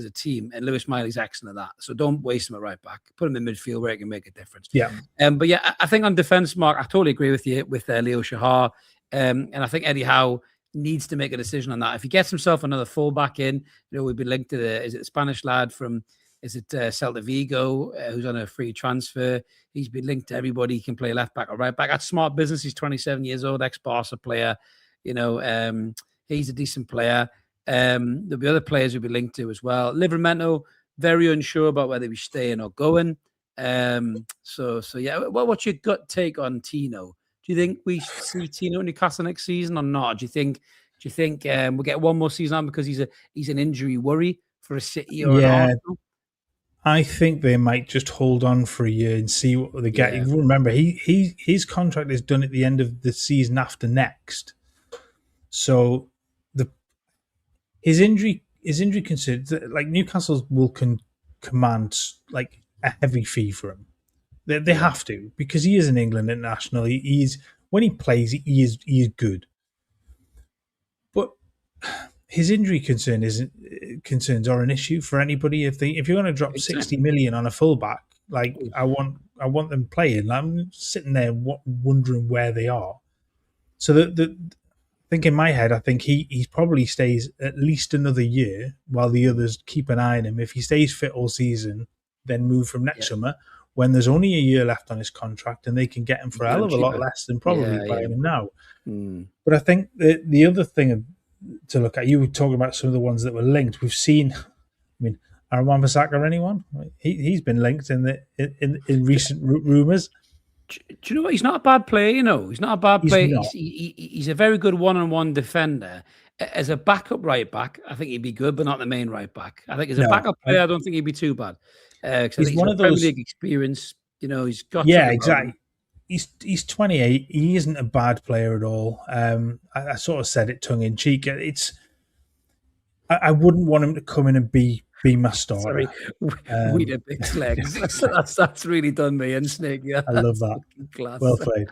a team, and Lewis Miley's excellent at that. So don't waste him at right back. Put him in midfield where it can make a difference. Yeah. But yeah, I think on defense, Mark, I totally agree with you with Leo Shahar. And I think Eddie Howe needs to make a decision on that. If he gets himself another fullback in, we've been linked to the Spanish lad from Celta Vigo, who's on a free transfer. He's been linked to everybody. He can play left back or right back. That's smart business. He's 27 years old, ex-Barca player. He's a decent player. There'll be other players we'll be linked to as well. Livramento, very unsure about whether he's staying or going. So yeah. Well, what's your gut take on Tino? Do you think we see Tino in Newcastle next season or not? Do you think we'll get one more season on because he's an injury worry for a City or an Arsenal? I think they might just hold on for a year and see what they get. Yeah. Remember, his contract is done at the end of the season after next. So his injury concerns, like Newcastle will command like a heavy fee for him. They have to, because he is in England international. When he plays, he is good. But his injury concerns are an issue for anybody. If you're going to drop 60 million on a fullback, like I want them playing. I'm sitting there wondering where they are. So I think in my head, I think he probably stays at least another year while the others keep an eye on him. If he stays fit all season, then move from next summer when there's only a year left on his contract and they can get him for a hell of a lot less than probably buying him now. But I think the other thing to look at, you were talking about some of the ones that were linked. We've seen, Aaron Wan-Bissaka, anyone? He's been linked in recent rumours. Do you know what? He's not a bad player, He's not a bad player. He's a very good one-on-one defender. As a backup right back, I think he'd be good, but not the main right back. I think as a backup player, I don't think he'd be too bad. He's one of those Premier League experience. He's got exactly. He's 28. He isn't a bad player at all. I sort of said it tongue in cheek. I wouldn't want him to come in and be my starter. Sorry, we did big legs. That's really done me and Snake. Yeah, I love that. Class. Well played.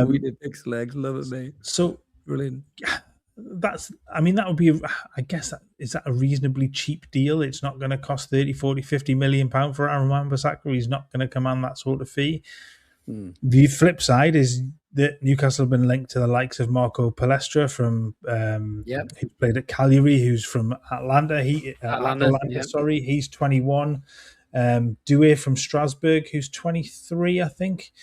We did big legs. Love it, mate. So brilliant. That would be, I guess, is that a reasonably cheap deal? It's not going to cost 30, 40, 50 million pounds for Aaron Wan-Bissaka. He's not going to command that sort of fee. The flip side is that Newcastle have been linked to the likes of Marco Palestra from who played at Cagliari, who's from Atlanta. Sorry, he's 21. Doué from Strasbourg, who's 23, I think.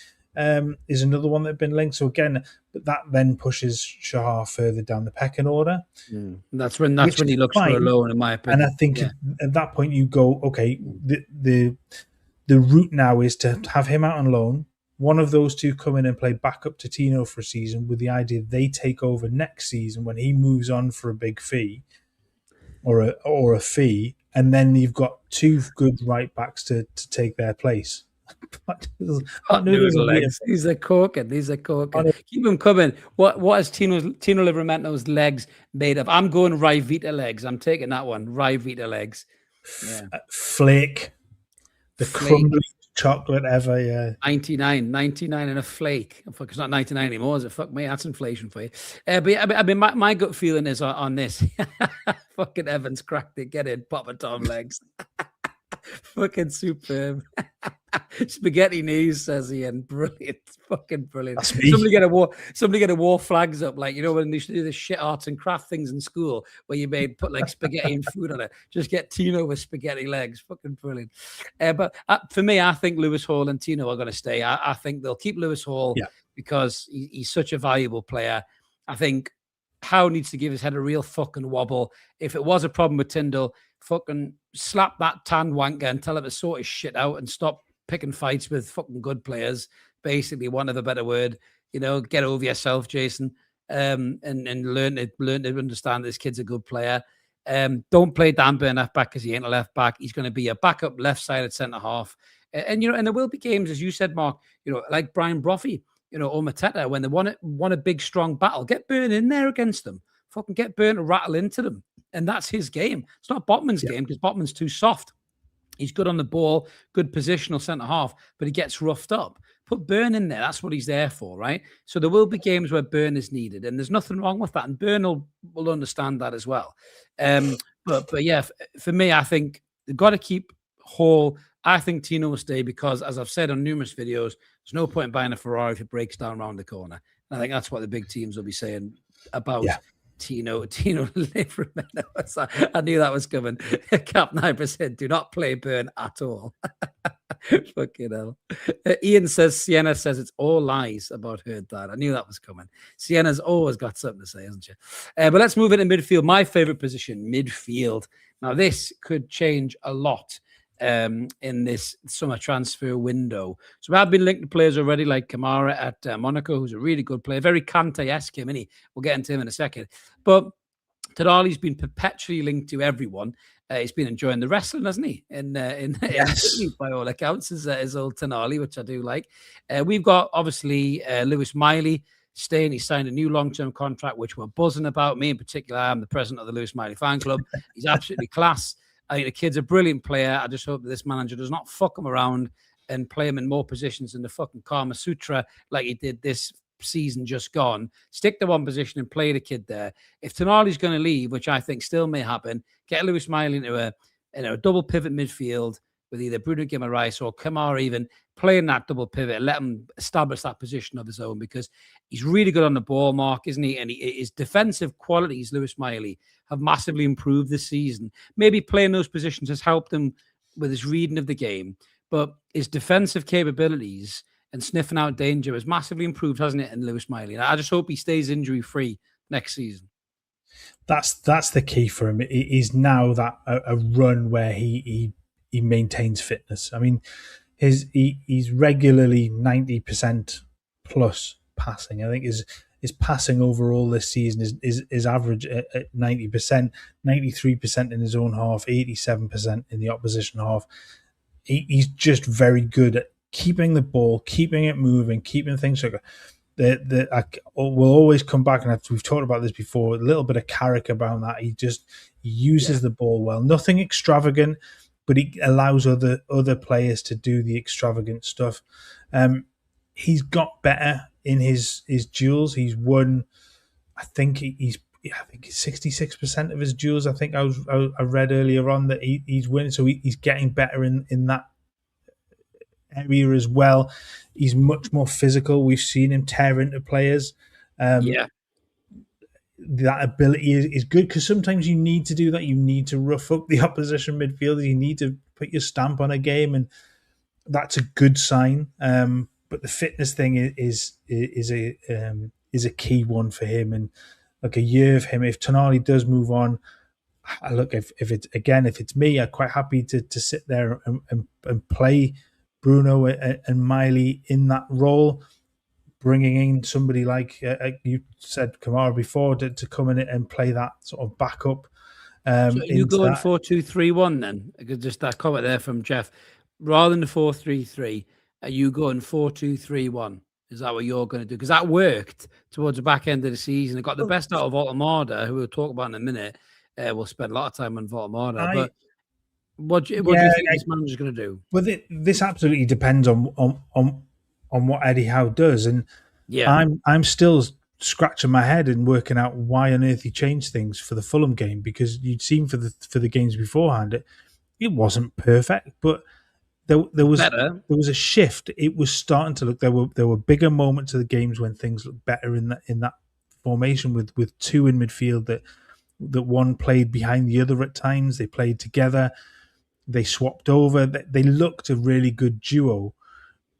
Is another one that have been linked. So again, but that then pushes Shahar further down the pecking order. That's when he looks for a loan, in my opinion. And I think at that point you go, okay, the route now is to have him out on loan. One of those two come in and play backup to Tino for a season with the idea they take over next season when he moves on for a big fee or a fee, and then you've got two good right backs to take their place. Hot noodles and legs. These are corking. Keep them coming. What is Tino Livramento's legs made of? I'm going Ryvita legs. I'm taking that one. Ryvita legs. Yeah. Flake. The crumbly chocolate ever, yeah. 99 and a flake. Fuck, it's not 99 anymore, is it? Fuck me, that's inflation for you. But yeah, I mean, my gut feeling is on this. Fucking Evans cracked it. Get in, Papa Tom legs. Fucking superb. Spaghetti knees, says Ian. Brilliant. Fucking brilliant. That's me. Somebody get a war flags up, like, you know, when they used to do the shit arts and craft things in school where you made put like spaghetti and food on it. Just get Tino with spaghetti legs. Fucking brilliant. But for me, I think Lewis Hall and Tino are going to stay. I think they'll keep Lewis Hall because he's such a valuable player. I think Howe needs to give his head a real fucking wobble. If it was a problem with Tyndall, fucking slap that tan wanker and tell him to sort his shit out and stop picking fights with fucking good players. Basically, one of a better word, you know, get over yourself, Jason, and learn to understand this kid's a good player. Don't play Dan Burn left back because he ain't a left back. He's going to be a backup left sided centre half. And you know, and there will be games, as you said, Mark, you know, like Brian Brophy, you know, or Mateta, when they want a big, strong battle, get Burn in there against them. Fucking get Burn to rattle into them. And that's his game. It's not Botman's game because Botman's too soft. He's good on the ball, good positional centre half, but he gets roughed up. Put Burn in there. That's what he's there for, right? So there will be games where Burn is needed, and there's nothing wrong with that. And Burn will understand that as well. But yeah, for me, I think they've got to keep Hall. I think Tino will stay because, as I've said on numerous videos, there's no point in buying a Ferrari if it breaks down around the corner. And I think that's what the big teams will be saying about Tino Livramento. I knew that was coming. Cap 9%. Do not play Burn at all. Fucking hell. Ian says Sienna says it's all lies about her dad. I knew that was coming. Sienna's always got something to say, hasn't she? But let's move into midfield. My favorite position, midfield. Now this could change a lot in this summer transfer window. So we have been linked to players already, like Kamara at Monaco, who's a really good player, very Kante-esque him, isn't he? We'll get into him in a second. But Tonali's been perpetually linked to everyone. He's been enjoying the wrestling, hasn't he? In Italy, by all accounts, is old Tonali, which I do like. We've got obviously Lewis Miley staying. He signed a new long-term contract, which we're buzzing about. Me in particular, I'm the president of the Lewis Miley fan club. He's absolutely class. I think the kid's a brilliant player. I just hope that this manager does not fuck him around and play him in more positions in the fucking Kama Sutra like he did this season just gone. Stick to one position and play the kid there. If Tonali's going to leave, which I think still may happen, get Lewis Miley into a double pivot midfield with either Bruno Guimaraes or Kamara even playing that double pivot and let him establish that position of his own, because he's really good on the ball, Mark, isn't he? And his defensive qualities, Lewis Miley, have massively improved this season. Maybe playing those positions has helped him with his reading of the game, but his defensive capabilities and sniffing out danger has massively improved, hasn't it, in Lewis Miley? And I just hope he stays injury-free next season. That's the key for him. He's now that a run where he maintains fitness. I mean, he's regularly 90% plus passing. I think his passing overall this season is average at 90%, 93% in his own half, 87% in the opposition half. He's just very good at keeping the ball, keeping it moving, keeping things like we'll always come back, and we've talked about this before, a little bit of Carrick about that. He uses the ball well. Nothing extravagant, but he allows other players to do the extravagant stuff. He's got better in his duels. He's won, I think he's 66% of his duels. I think I read earlier on that he's winning, so he's getting better in that area as well. He's much more physical. We've seen him tear into players. That ability is good, because sometimes you need to do that. You need to rough up the opposition midfielders. You need to put your stamp on a game, and that's a good sign. But the fitness thing is a key one for him. And like a year of him, if Tonali does move on, look, if it's me, I'm quite happy to sit there and play Bruno and Miley in that role, bringing in somebody like you said, Kamara before, to come in and play that sort of backup. So you going 4-2-3-1 then? Just that comment there from Jeff. rather than the 4-3-3, are you going 4-2-3-1? Is that what you're going to do? Because that worked towards the back end of the season. It got the best out of Voltemada, who we'll talk about in a minute. We'll spend a lot of time on Voltemada. But what do you think this manager's going to do? Well, this absolutely depends on what Eddie Howe does, and I'm still scratching my head and working out why on earth he changed things for the Fulham game, because you'd seen for the games beforehand it wasn't perfect, but there was a shift. It was starting to look, there were bigger moments of the games when things looked better in that formation with two in midfield that one played behind the other at times. They played together. They swapped over. They looked a really good duo,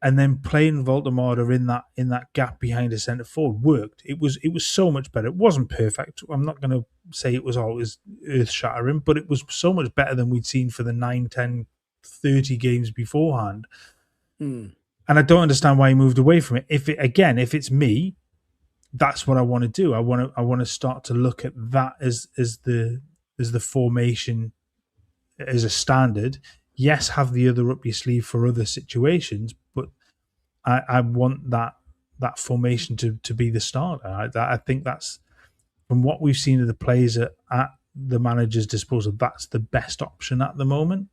and then playing Voltemada in that gap behind a centre forward worked. It was so much better. It wasn't perfect. I'm not going to say it was always earth shattering, but it was so much better than we'd seen for the 9, 10, 30 games beforehand. And I don't understand why he moved away from it. If it's me, that's what I want to do. I want to start to look at that as the formation as a standard. Yes, have the other up your sleeve for other situations, but I want that formation to be the starter. I think that's, from what we've seen of the players at the manager's disposal, that's the best option at the moment.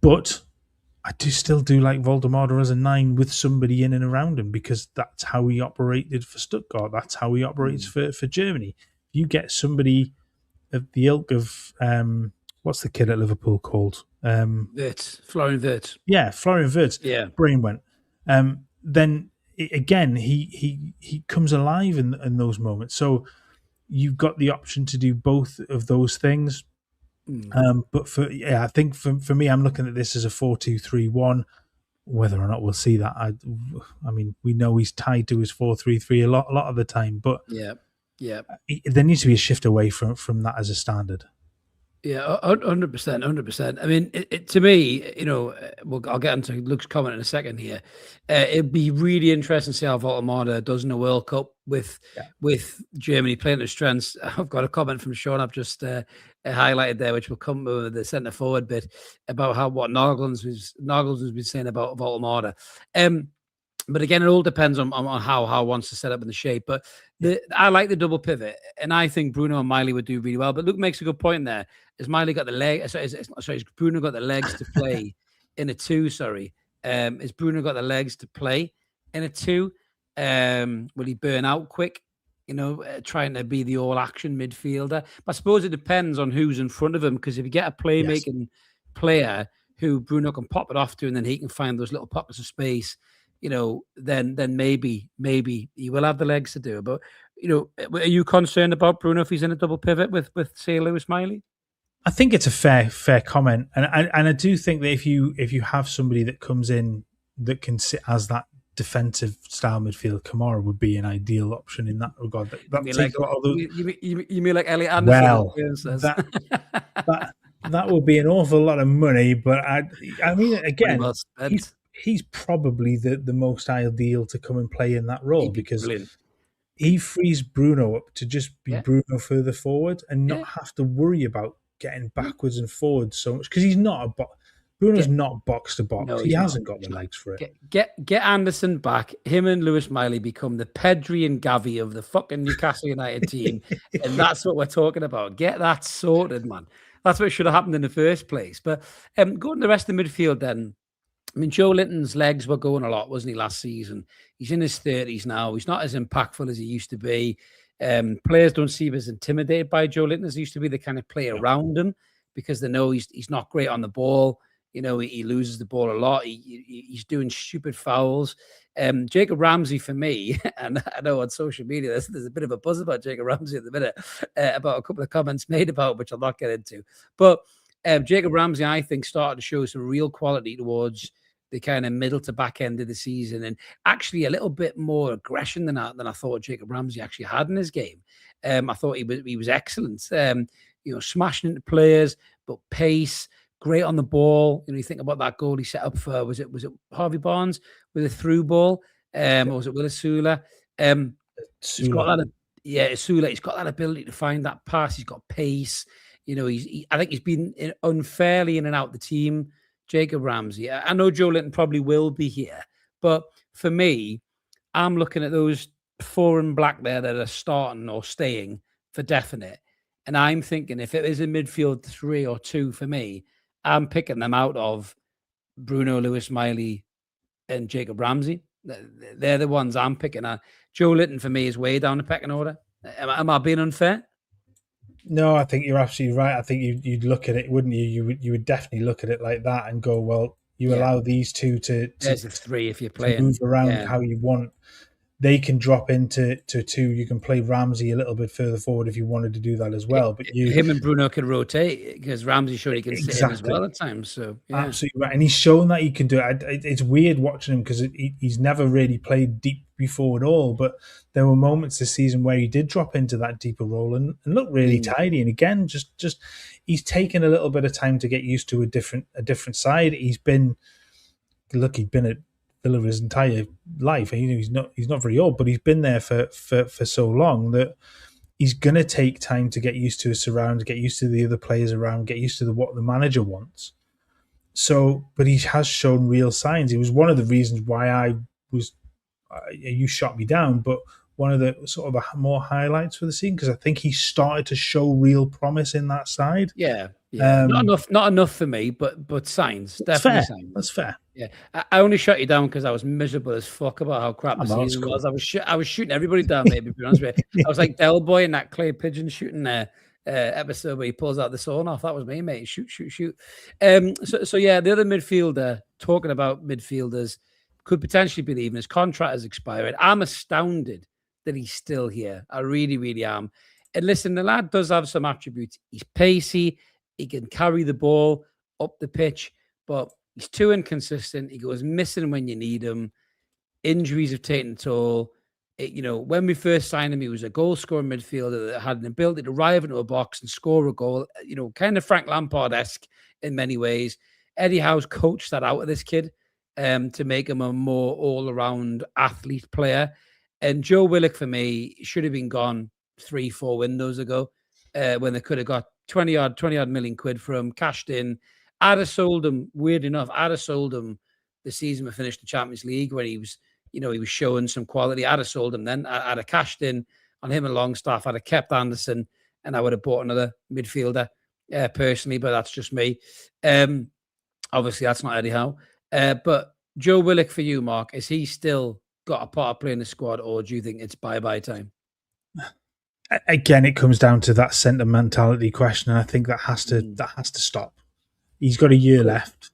But I still do like Voltemada as a 9 with somebody in and around him, because that's how he operated for Stuttgart. That's how he operates for Germany. You get somebody of the ilk of what's the kid at Liverpool called? Wirtz, Florian Wirtz. Yeah, Florian Wirtz. Yeah, brain went. Then again, he comes alive in those moments. So you've got the option to do both of those things. But I think for me, I'm looking at this as a 4-2-3-1. Whether or not we'll see that, I mean, we know he's tied to his 4-3-3 a lot of the time, but there needs to be a shift away from that as a standard. Yeah, 100%, 100%. I mean, to me, I'll get into Luke's comment in a second here. It'd be really interesting to see how Voltemada does in the World Cup with Germany playing to strengths. I've got a comment from Sean I've just highlighted there, which will come with the centre forward bit, about what Nagelsmann's been saying about Voltemada. But again, it all depends on how Howe wants to set up in the shape. But I like the double pivot, and I think Bruno and Miley would do really well. But Luke makes a good point there. Has Miley got the leg? Has Bruno got the legs to play in a 2? Sorry, has Bruno got the legs to play in a 2? Will he burn out quick? Trying to be the all-action midfielder. But I suppose it depends on who's in front of him, because if you get a playmaking player who Bruno can pop it off to, and then he can find those little pockets of space, then maybe he will have the legs to do it. But are you concerned about Bruno if he's in a double pivot with say Lewis Miley? I think it's a fair comment, and I do think that if you have somebody that comes in that can sit as that defensive style midfield, Kamara would be an ideal option in that regard. You mean like Elliot Anderson? Well, that would be an awful lot of money, but I mean, again, he's probably the most ideal to come and play in that role, because he frees Bruno up to just be Bruno further forward and not have to worry about getting backwards and forwards so much, because he's not Bruno's not box to box. No, he hasn't got the legs for it. Get Anderson back. Him and Lewis Miley become the Pedri and Gavi of the fucking Newcastle United team, and that's what we're talking about. Get that sorted, man. That's what should have happened in the first place. But going to the rest of the midfield then. I mean, Joe Linton's legs were going a lot, wasn't he, last season? He's in his 30s now. He's not as impactful as he used to be. Players don't seem as intimidated by Joe Linton as he used to be. They kind of play around him because they know he's not great on the ball. He loses the ball a lot. He's doing stupid fouls. Jacob Ramsey, for me, and I know on social media there's a bit of a buzz about Jacob Ramsey at the minute, about a couple of comments made about, which I'll not get into. But Jacob Ramsey, I think, started to show some real quality towards the kind of middle to back end of the season, and actually a little bit more aggression than I thought Jacob Ramsey actually had in his game. I thought he was excellent. Smashing into players, but pace, great on the ball. You think about that goal he set up for, was it Harvey Barnes with a through ball, or was it Willis Sula? He's got that ability to find that pass. He's got pace. You know, I think he's been unfairly in and out the team. Jacob Ramsey. I know Joe Linton probably will be here, but for me, I'm looking at those 4 in black there that are starting or staying for definite. And I'm thinking if it is a midfield 3 or 2 for me, I'm picking them out of Bruno Lewis-Miley and Jacob Ramsey. They're the ones I'm picking. Joe Linton for me is way down the pecking order. Am I being unfair? No, I think you're absolutely right. I think you'd look at it, wouldn't you? You would definitely look at it like that and go, well, you allow these two to there's a 3 if you're playing, move around how you want. They can drop into 2. You can play Ramsey a little bit further forward if you wanted to do that as well. But him and Bruno can rotate because Ramsey surely can sit in as well at times. So absolutely right, and he's shown that he can do it. It's weird watching him because he's never really played deep before at all. But there were moments this season where he did drop into that deeper role and look really tidy. And again, just he's taken a little bit of time to get used to a different side. He'd been at Villa his entire life. He's not very old, but he's been there for so long that he's going to take time to get used to his surroundings, get used to the other players around, get used to what the manager wants. So, but he has shown real signs. It was one of the reasons why you shot me down, but one of the sort of more highlights for the season because I think he started to show real promise in that side. Yeah. Not enough for me, but signs. Definitely fair. signs. That's fair. Yeah, I only shut you down because I was miserable as fuck about how crap the season was. I was shooting everybody down, maybe, to be honest with you. I was like Del Boy in that Clay Pigeon shooting episode where he pulls out the sawn off. That was me, mate. Shoot. So yeah, the other midfielder, talking about midfielders, could potentially be leaving. His contract has expired. I'm astounded that he's still here. I really, really am. And listen, the lad does have some attributes. He's pacey. He can carry the ball up the pitch, but he's too inconsistent. He goes missing when you need him. Injuries have taken a toll. When we first signed him, he was a goal-scoring midfielder that had an ability to arrive into a box and score a goal, kind of Frank Lampard-esque in many ways. Eddie Howe's coached that out of this kid to make him a more all-around athlete player. And Joe Willock, for me, should have been gone 3-4 windows ago when they could have got 20 odd million quid for him, cashed in. I'd have sold him, weird enough, the season we finished the Champions League where he was showing some quality. I'd have sold him then. I'd have cashed in on him and Longstaff. I'd have kept Anderson and I would have bought another midfielder personally, but that's just me. Obviously, that's not Eddie Howe. But Joe Willock for you, Mark, is he still got a part of playing the squad or do you think it's bye-bye time? Again, it comes down to that sentimentality question, and I think that has to stop. He's got a year left.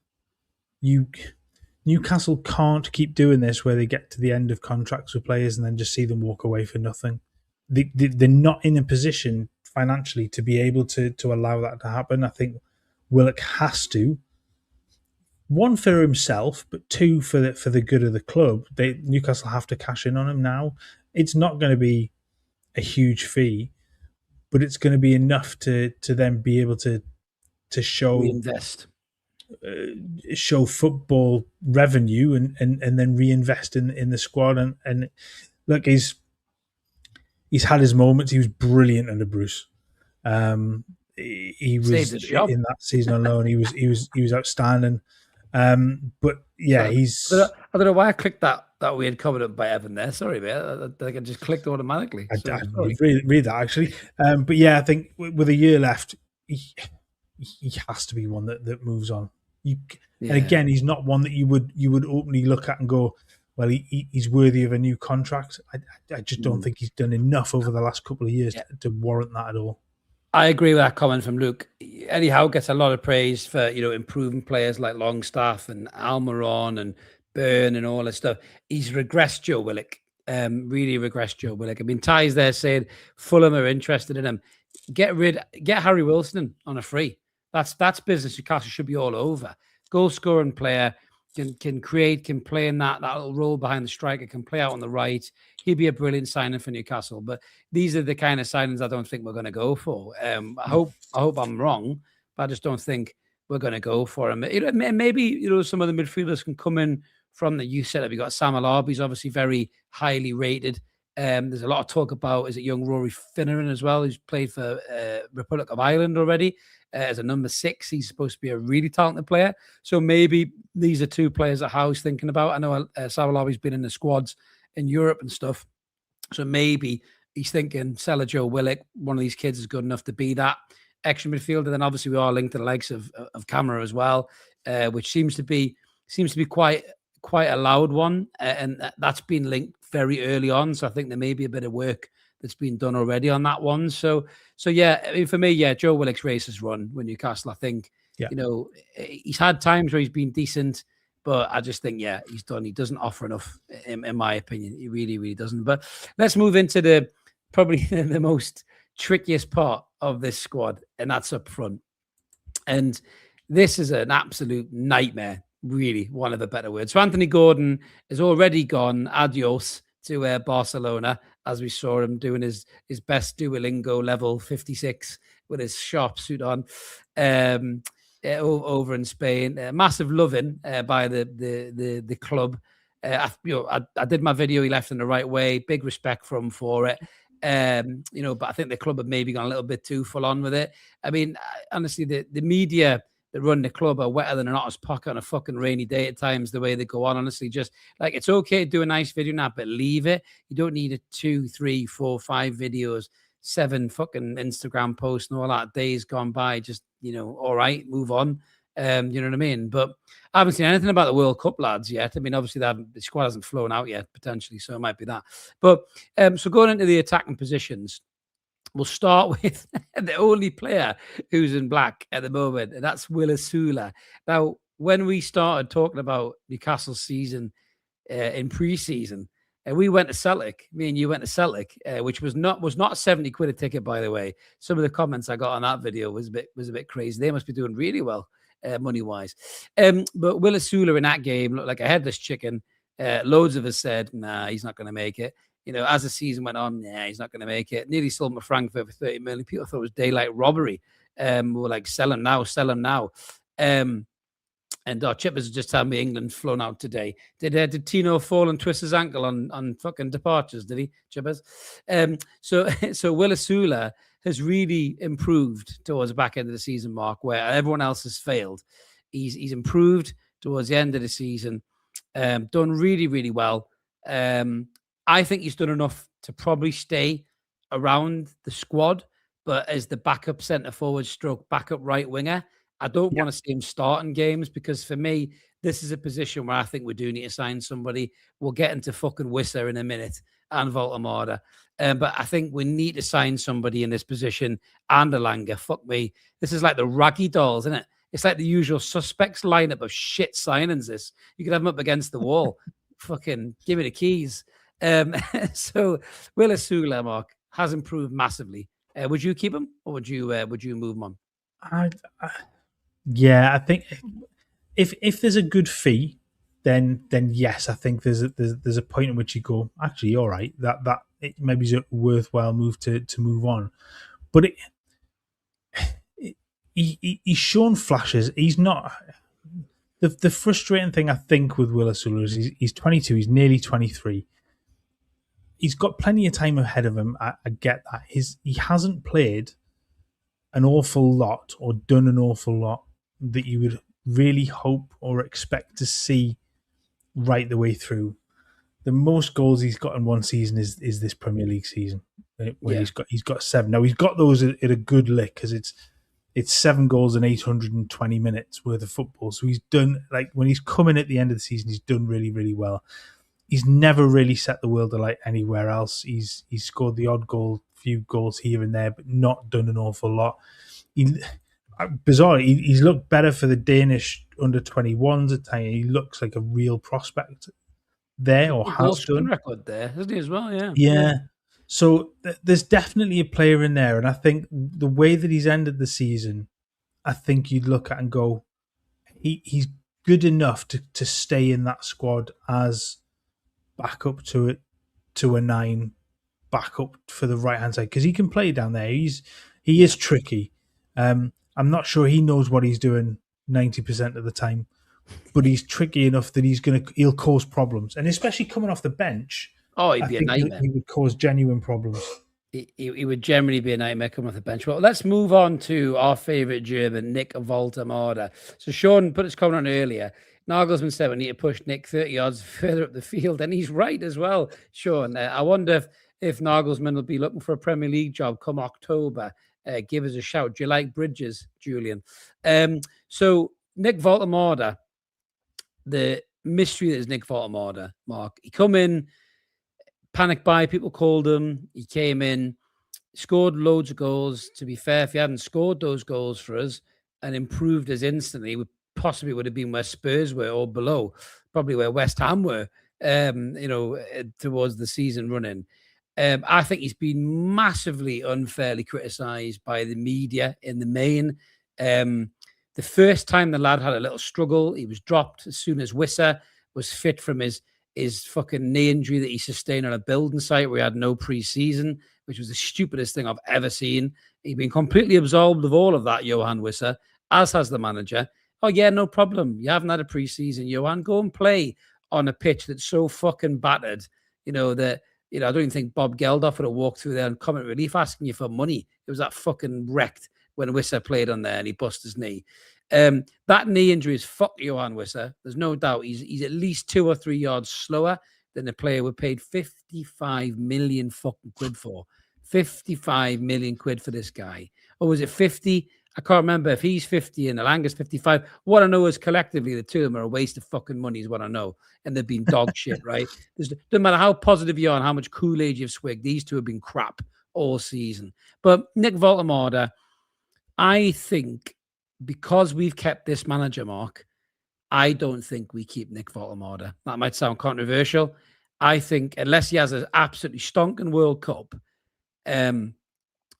Newcastle can't keep doing this where they get to the end of contracts with players and then just see them walk away for nothing. They're not in a position financially to be able to allow that to happen. I think Willock has to. 1, for himself, but 2, for the good of the club. Newcastle have to cash in on him now. It's not going to be a huge fee, but it's going to be enough to then be able to show reinvest, show football revenue and then reinvest in the squad. And look, he's had his moments. He was brilliant under Bruce. He was in that season alone. He was outstanding. But yeah, I don't know why I clicked that weird comment up by Evan there. Sorry, mate. I just clicked automatically. I read that actually. But yeah, I think with a year left, he has to be one that moves on. And again, he's not one that you would openly look at and go, well, he's worthy of a new contract. I just don't think he's done enough over the last couple of years to warrant that at all. I agree with that comment from Luke. Eddie Howe gets a lot of praise for improving players like Longstaff and Almiron and Byrne and all that stuff. He's regressed Joe Willock. Really regressed Joe Willock. I mean, Ty's there saying Fulham are interested in him. Get Harry Wilson on a free. That's business Newcastle should be all over. Goal scoring player, can create, can play in that little role behind the striker, can play out on the right. He'd be a brilliant signing for Newcastle. But these are the kind of signings I don't think we're going to go for. I hope I'm wrong, but I just don't think we're going to go for him. Maybe some of the midfielders can come in from the youth setup. You got Sam Alabi, he's obviously very highly rated There's a lot of talk about, is it young Rory Finneran as well, who's played for Republic of Ireland already as a number 6. He's supposed to be a really talented player. So maybe these are 2 players that Howe's thinking about. I know Savalawi's been in the squads in Europe and stuff. So maybe he's thinking Sella Joe Willock, one of these kids is good enough to be that extra midfielder. Then obviously we are linked to the likes of Camera as well, which seems to be quite a loud one, and that's been linked very early on. So I think there may be a bit of work that's been done already on that one. So yeah, I mean, for me, yeah, Joe Willock's race has run with Newcastle. I think, he's had times where he's been decent, but I just think, yeah, he's done. He doesn't offer enough, in my opinion. He really, really doesn't. But let's move into probably the most trickiest part of this squad, and that's up front. And this is an absolute nightmare, really, one of the better words. So Anthony Gordon has already gone adios to Barcelona, as we saw him doing his best Duolingo level 56 with his sharp suit on over in Spain. Massive loving by the club. I did my video. He left in the right way. Big respect for him for it. But I think the club have maybe gone a little bit too full on with it. I mean, honestly, the media that run the club are wetter than an otter's pocket on a fucking rainy day at times, the way they go on. Honestly, just like, it's okay to do a nice video now, but leave it. You don't need a 2, 3, 4, 5 videos, 7 fucking Instagram posts and all that. Days gone by, just, all right, move on. You know what I mean? But I haven't seen anything about the World Cup lads yet. I mean, obviously the squad hasn't flown out yet, potentially, so it might be that. But so going into the attacking positions, we'll start with the only player who's in black at the moment, and that's Will Asula. Now, when we started talking about Newcastle's season in pre-season, and we went to Celtic, me and you went to Celtic, which was not 70 quid a ticket, by the way. Some of the comments I got on that video was a bit crazy. They must be doing really well money-wise. But Will Asula in that game looked like a headless chicken. Loads of us said, nah, he's not going to make it. As the season went on, he's not going to make it. Nearly sold him to Frankfurt for 30 million. People thought it was daylight robbery. We were like, sell him now. And Chippers just told me England flown out today. Did Tino fall and twist his ankle on fucking departures? Did he, Chippers? So Will Asula has really improved towards the back end of the season, Mark, where everyone else has failed. He's improved towards the end of the season. Done really, really well. I think he's done enough to probably stay around the squad, but as the backup centre forward stroke backup right winger, I don't want to see him starting games, because for me, this is a position where I think we do need to sign somebody. We'll get into fucking Whistler in a minute and Voltemada. But I think we need to sign somebody in this position and Elanga. Fuck me. This is like the Raggy Dolls, isn't it? It's like the usual suspects lineup of shit signings. This, you could have them up against the wall. Fucking give me the keys. So Will Asula, Mark, has improved massively. Would you keep him, or would you move him on? I think if there's a good fee, then yes, I think there's a point in which you go, actually, all right, that it maybe is a worthwhile move to move on. But he's shown flashes. He's not. The frustrating thing, I think, with Will Asula is he's 22. He's nearly 23. He's got plenty of time ahead of him. I get that. He hasn't played an awful lot or done an awful lot that you would really hope or expect to see right the way through. The most goals he's got in one season is this Premier League season, where he's got 7. Now he's got those at a good lick, because it's 7 goals in 820 minutes worth of football. So he's done, like, when he's come in at the end of the season, he's done really, really well. He's never really set the world alight anywhere else. He's scored the odd goal, few goals here and there, but not done an awful lot. Bizarrely, he's looked better for the Danish under-21s at times. He looks like a real prospect there, or has done. Record there, isn't he, as well? Yeah. Yeah. So there's definitely a player in there, and I think the way that he's ended the season, I think you'd look at and go, he's good enough to stay in that squad as backup to a 9, backup for the right hand side, because he can play down there. He is tricky. I'm not sure he knows what he's doing 90% of the time, but he's tricky enough that he'll cause problems, and especially coming off the bench. Oh, he'd I be a think nightmare. he would cause genuine problems. He would generally be a nightmare coming off the bench. Well, let's move on to our favourite German, Nick Voltemada. So Sean put his comment on earlier. Nagelsmann said we need to push Nick 30 yards further up the field, and he's right as well, Sean. I wonder if Nagelsmann will be looking for a Premier League job come October. Give us a shout. Do you like Bridges, Julian? So Nick Voltemada, the mystery that is Nick Voltemada, Mark. He come in, panic buy, people called him. He came in, scored loads of goals. To be fair, if he hadn't scored those goals for us and improved us instantly, we possibly would have been where Spurs were or below, probably where West Ham were, towards the season running. I think he's been massively unfairly criticised by the media in the main. The first time the lad had a little struggle, he was dropped as soon as Wissa was fit from his fucking knee injury that he sustained on a building site where he had no pre-season, which was the stupidest thing I've ever seen. He's been completely absolved of all of that, Johan Wissa, as has the manager. Oh, yeah, no problem. You haven't had a pre-season, Johan. Go and play on a pitch that's so fucking battered, that, I don't even think Bob Geldof would have walked through there and comment relief asking you for money. It was that fucking wrecked when Wissa played on there and he busted his knee. That knee injury is fuck Johan Wissa. There's no doubt he's at least 2 or 3 yards slower than the player we paid 55 million fucking quid for. 55 million quid for this guy. Or was it 50? I can't remember if he's 50 and Elanga's 55. What I know is collectively the two of them are a waste of fucking money is what I know. And they've been dog shit, right? Doesn't matter how positive you are and how much Kool-Aid you've swigged, these two have been crap all season. But Nick Voltemada, I think because we've kept this manager, Mark, I don't think we keep Nick Voltemada. That might sound controversial. I think unless he has an absolutely stonking World Cup, and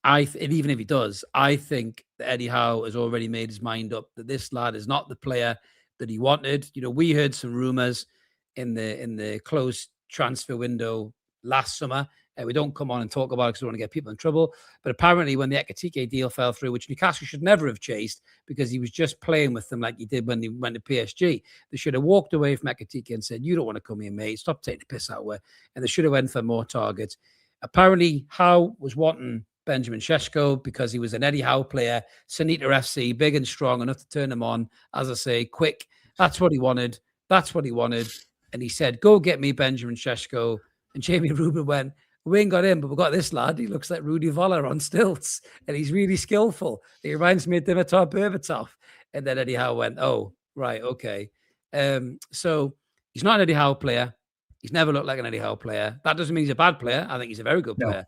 even if he does, I think that Eddie Howe has already made his mind up that this lad is not the player that he wanted. We heard some rumors in the closed transfer window last summer. We don't come on and talk about it because we want to get people in trouble. But apparently when the Ekitike deal fell through, which Newcastle should never have chased because he was just playing with them like he did when he went to PSG, they should have walked away from Ekitike and said, you don't want to come here, mate. Stop taking the piss out of it. And they should have went for more targets. Apparently Howe was wanting Benjamin Šeško because he was an Eddie Howe player, Sanita FC, big and strong enough to turn him on, as I say, quick. That's what he wanted. And he said, go get me Benjamin Šeško. And Jamie Rubin went, we ain't got him, but we've got this lad. He looks like Rudy Voller on stilts, and he's really skillful. He reminds me of Dimitar Berbatov. And then Eddie Howe went, oh, right, okay. So he's not an Eddie Howe player. He's never looked like an Eddie Howe player. That doesn't mean he's a bad player. I think he's a very good player.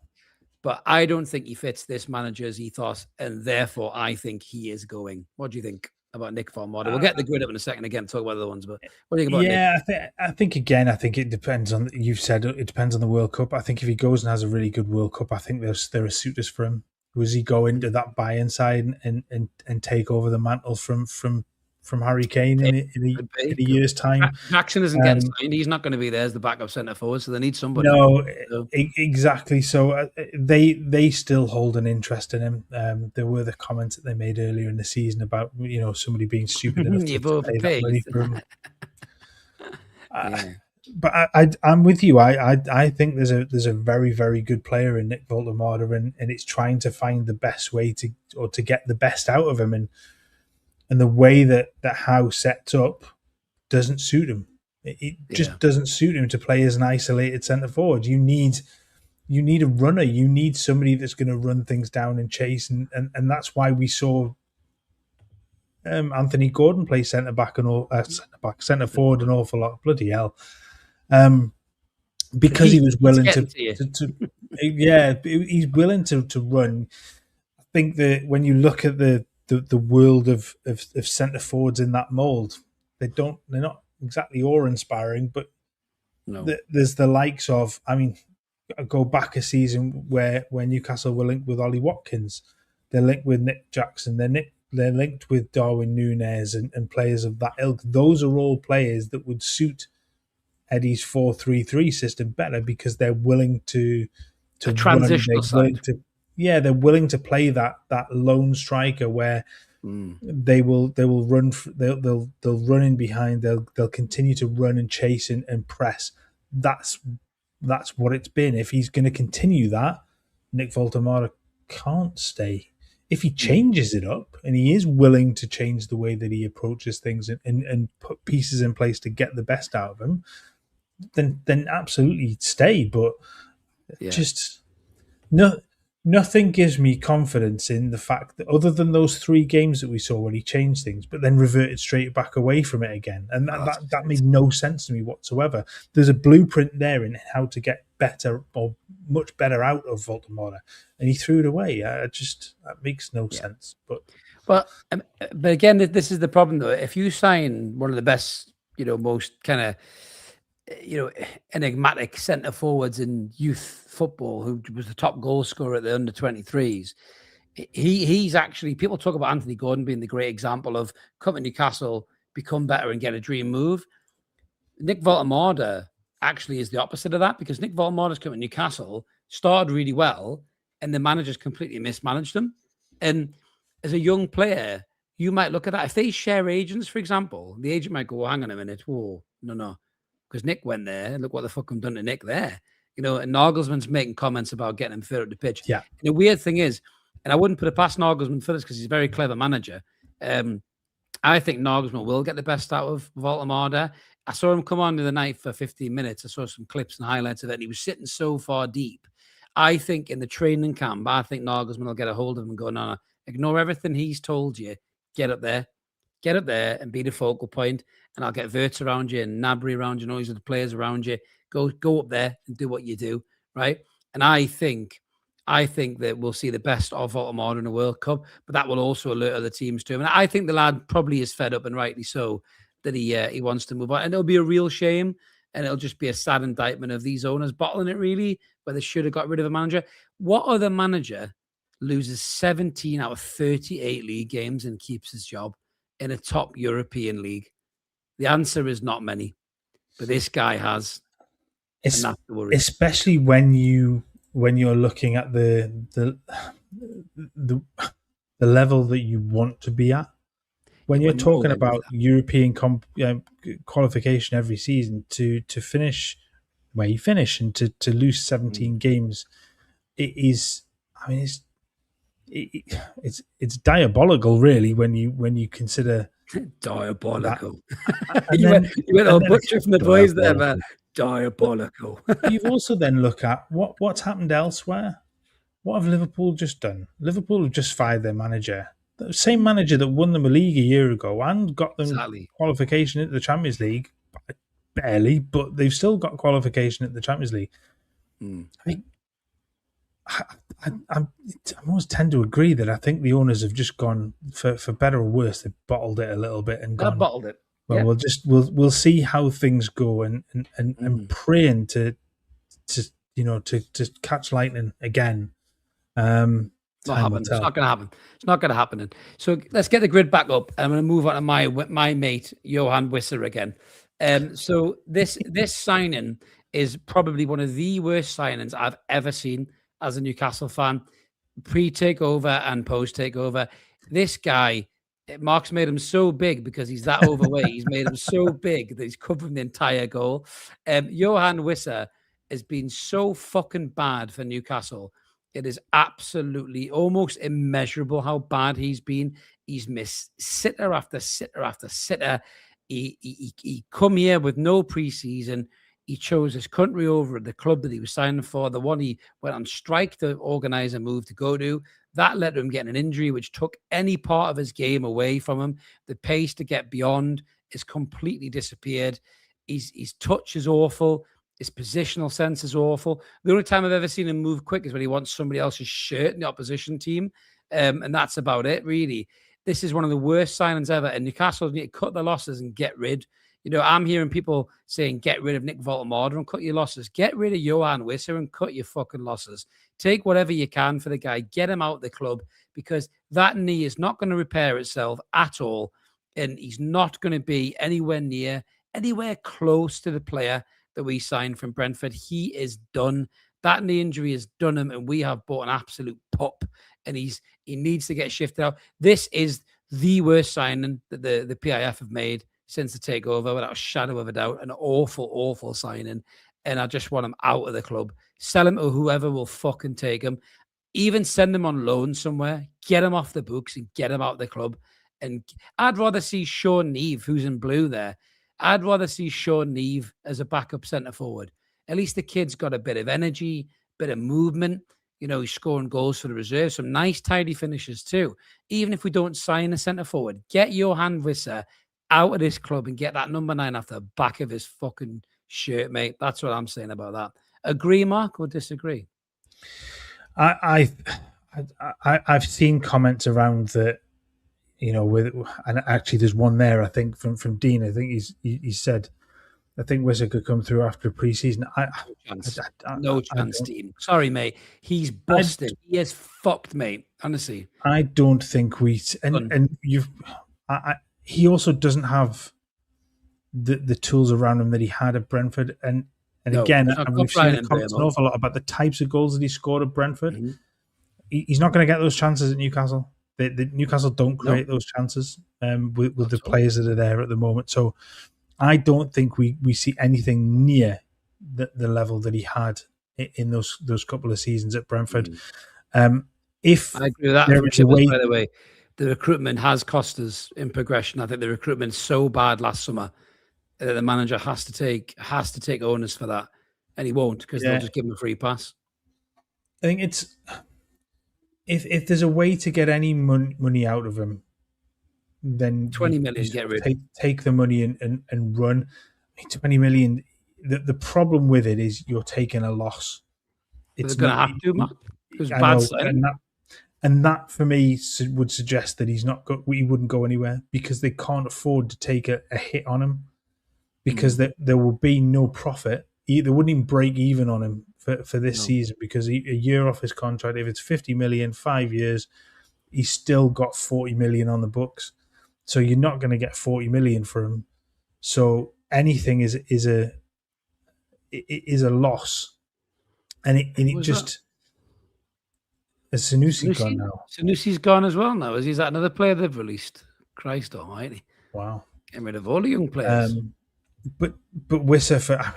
But I don't think he fits this manager's ethos, and therefore I think he is going. What do you think about Nick Voltemada? We'll get the grid up in a second again, talk about the other ones, but what do you think about Nick? I think it depends on, you've said it depends on the World Cup. I think if he goes and has a really good World Cup, I think there are suitors for him. Does he go into that buy-in side and take over the mantle from Harry Kane in a year's time? Jackson isn't getting signed. He's not going to be there as the backup centre forward, so they need somebody. No, exactly. So they still hold an interest in him. There were the comments that they made earlier in the season about somebody being stupid enough to pay that money for him. But I'm with you. I think there's a very, very good player in Nick Voltemada, and it's trying to find the best way to get the best out of him, and the way that Howe sets up doesn't suit him. It just doesn't suit him to play as an isolated centre forward. You need a runner. You need somebody that's going to run things down and chase, and that's why we saw Anthony Gordon play centre forward an awful lot. Bloody hell. Because he was willing he's willing to run. I think that when you look at the world of centre forwards in that mould, they're not exactly awe-inspiring, but there's the likes of, I mean, go back a season where Newcastle were linked with Ollie Watkins, they're linked with Nick Jackson, they're linked with Darwin Núñez and players of that ilk. Those are all players that would suit Eddie's 4-3-3 system better because they're willing to transitional side. They're willing to play that lone striker where they will run. They'll run in behind. They'll continue to run and chase and press. That's that's what it's been. If he's going to continue that, Nick Voltemara can't stay. If he changes it up and he is willing to change the way that he approaches things and put pieces in place to get the best out of him, then absolutely stay. But just nothing gives me confidence in the fact that, other than those 3 games that we saw where he changed things, but then reverted straight back away from it again, and that made no sense to me whatsoever. There's a blueprint there in how to get better or much better out of Voltemara, and he threw it away. That makes no sense. But again, this is the problem though. If you sign one of the best, most kind of, enigmatic centre forwards in youth football, who was the top goal scorer at the under 23s, he's actually, people talk about Anthony Gordon being the great example of come to Newcastle, become better, and get a dream move. Nick Voltemara actually is the opposite of that, because Nick Voltemara's come to Newcastle, started really well, and the managers completely mismanaged him. And as a young player, you might look at that. If they share agents, for example, the agent might go, well, hang on a minute. Whoa, no. Because Nick went there. Look what the fuck I'm done to Nick there. And Nagelsmann's making comments about getting him fit up the pitch. Yeah. And the weird thing is, and I wouldn't put it past Nagelsmann for this because he's a very clever manager. I think Nagelsmann will get the best out of Voltemara. I saw him come on the other night for 15 minutes. I saw some clips and highlights of it, and he was sitting so far deep. I think in the training camp, I think Nagelsmann will get a hold of him and go, no, ignore everything he's told you. Get up there and be the focal point, and I'll get Wirtz around you and Gnabry around you and all these other players around you. Go up there and do what you do, right? And I think that we'll see the best of Voltemara in the World Cup, but that will also alert other teams to him. And I think the lad probably is fed up, and rightly so, that he wants to move on. And it'll be a real shame, and it'll just be a sad indictment of these owners bottling it, really, where they should have got rid of a manager. What other manager loses 17 out of 38 league games and keeps his job in a top European league? The answer is not many, but this guy has. Especially when you're looking at the level that you want to be at. When you're talking about European qualification every season, to finish where you finish and to lose 17 games, it is. I mean, it's diabolical, really, when you consider diabolical. You went a butcher from the boys there, man. Diabolical. You've also then look at what's happened elsewhere. What have Liverpool just done? Liverpool have just fired their manager. The same manager that won them a league a year ago and got them qualification into the Champions League. Barely, but they've still got qualification at the Champions League. I mean, I almost tend to agree that I think the owners have just gone, for better or worse, they've bottled it a little bit and gone. Bottled it. Well, we'll see how things go and praying to catch lightning again. It's not going to happen. It's not going to happen. So let's get the grid back up. I'm going to move on to my mate Johan Wisser again. So this signing is probably one of the worst signings I've ever seen as a Newcastle fan, pre-takeover and post-takeover. This guy, Mark's made him so big because he's that overweight. He's made him so big that he's covering the entire goal. Johan Wisser has been so fucking bad for Newcastle. It is absolutely almost immeasurable how bad he's been. He's missed sitter after sitter after sitter. He come here with no preseason. He chose his country over the club that he was signing for, the one he went on strike to organize a move to go to. That led to him getting an injury, which took any part of his game away from him. The pace to get beyond is completely disappeared. His touch is awful. His positional sense is awful. The only time I've ever seen him move quick is when he wants somebody else's shirt in the opposition team. And that's about it, really. This is one of the worst signings ever. And Newcastle need to cut their losses and get rid. I'm hearing people saying, get rid of Nick Voltemara and cut your losses. Get rid of Johan Wisser and cut your fucking losses. Take whatever you can for the guy. Get him out of the club, because that knee is not going to repair itself at all. And he's not going to be anywhere close to the player that we signed from Brentford. He is done. That knee injury has done him, and we have bought an absolute pup, and he needs to get shifted out. This is the worst signing that the PIF have made since the takeover, without a shadow of a doubt. An awful, awful signing. and I just want him out of the club. Sell him to whoever will fucking take him. Even send him on loan somewhere. Get him off the books and get him out of the club. And I'd rather see Sean Neve, who's in blue there. I'd rather see Sean Neve as a backup centre forward. At least the kid's got a bit of energy, bit of movement. You know, he's scoring goals for the reserve, some nice, tidy finishes too. Even if we don't sign a centre forward, get Johan Visser out of this club and get that number 9 off the back of his fucking shirt, mate. That's what I'm saying about that. Agree, Mark, or disagree? I've seen comments around that, you know, with, and actually there's one there, I think from Dean. I think he said, I think Wisser could come through after pre-season. No chance, Dean. Sorry, mate. He's busted. He is fucked, mate. Honestly, I don't think he also doesn't have the tools around him that he had at Brentford, and again, we've seen an awful lot about the types of goals that he scored at Brentford. Mm-hmm. He's not going to get those chances at Newcastle. The Newcastle don't create those chances with the players that are there at the moment. So I don't think we see anything near the level that he had in those couple of seasons at Brentford. If I agree with that, there is a way, by the way, the recruitment has cost us in progression. I think the recruitment's so bad last summer that the manager has to take onus for that, and he won't because they'll just give him a free pass. I think it's if there's a way to get any money out of him, then 20 million, get rid. Take the money and run. 20 million. The problem with it is you're taking a loss. It's going to have to, Matt. Because bad signing. And that for me would suggest that he wouldn't go anywhere because they can't afford to take a hit on him because there will be no profit. They wouldn't even break even on him for this season because a year off his contract, if it's 50 million, 5 years, he's still got 40 million on the books. So you're not going to get 40 million for him. So anything is a loss. And it just... Is Sanusi gone now? Sanusi's gone as well now. Is that another player they've released? Christ almighty. Wow. Getting rid of all the young players. But Wisser,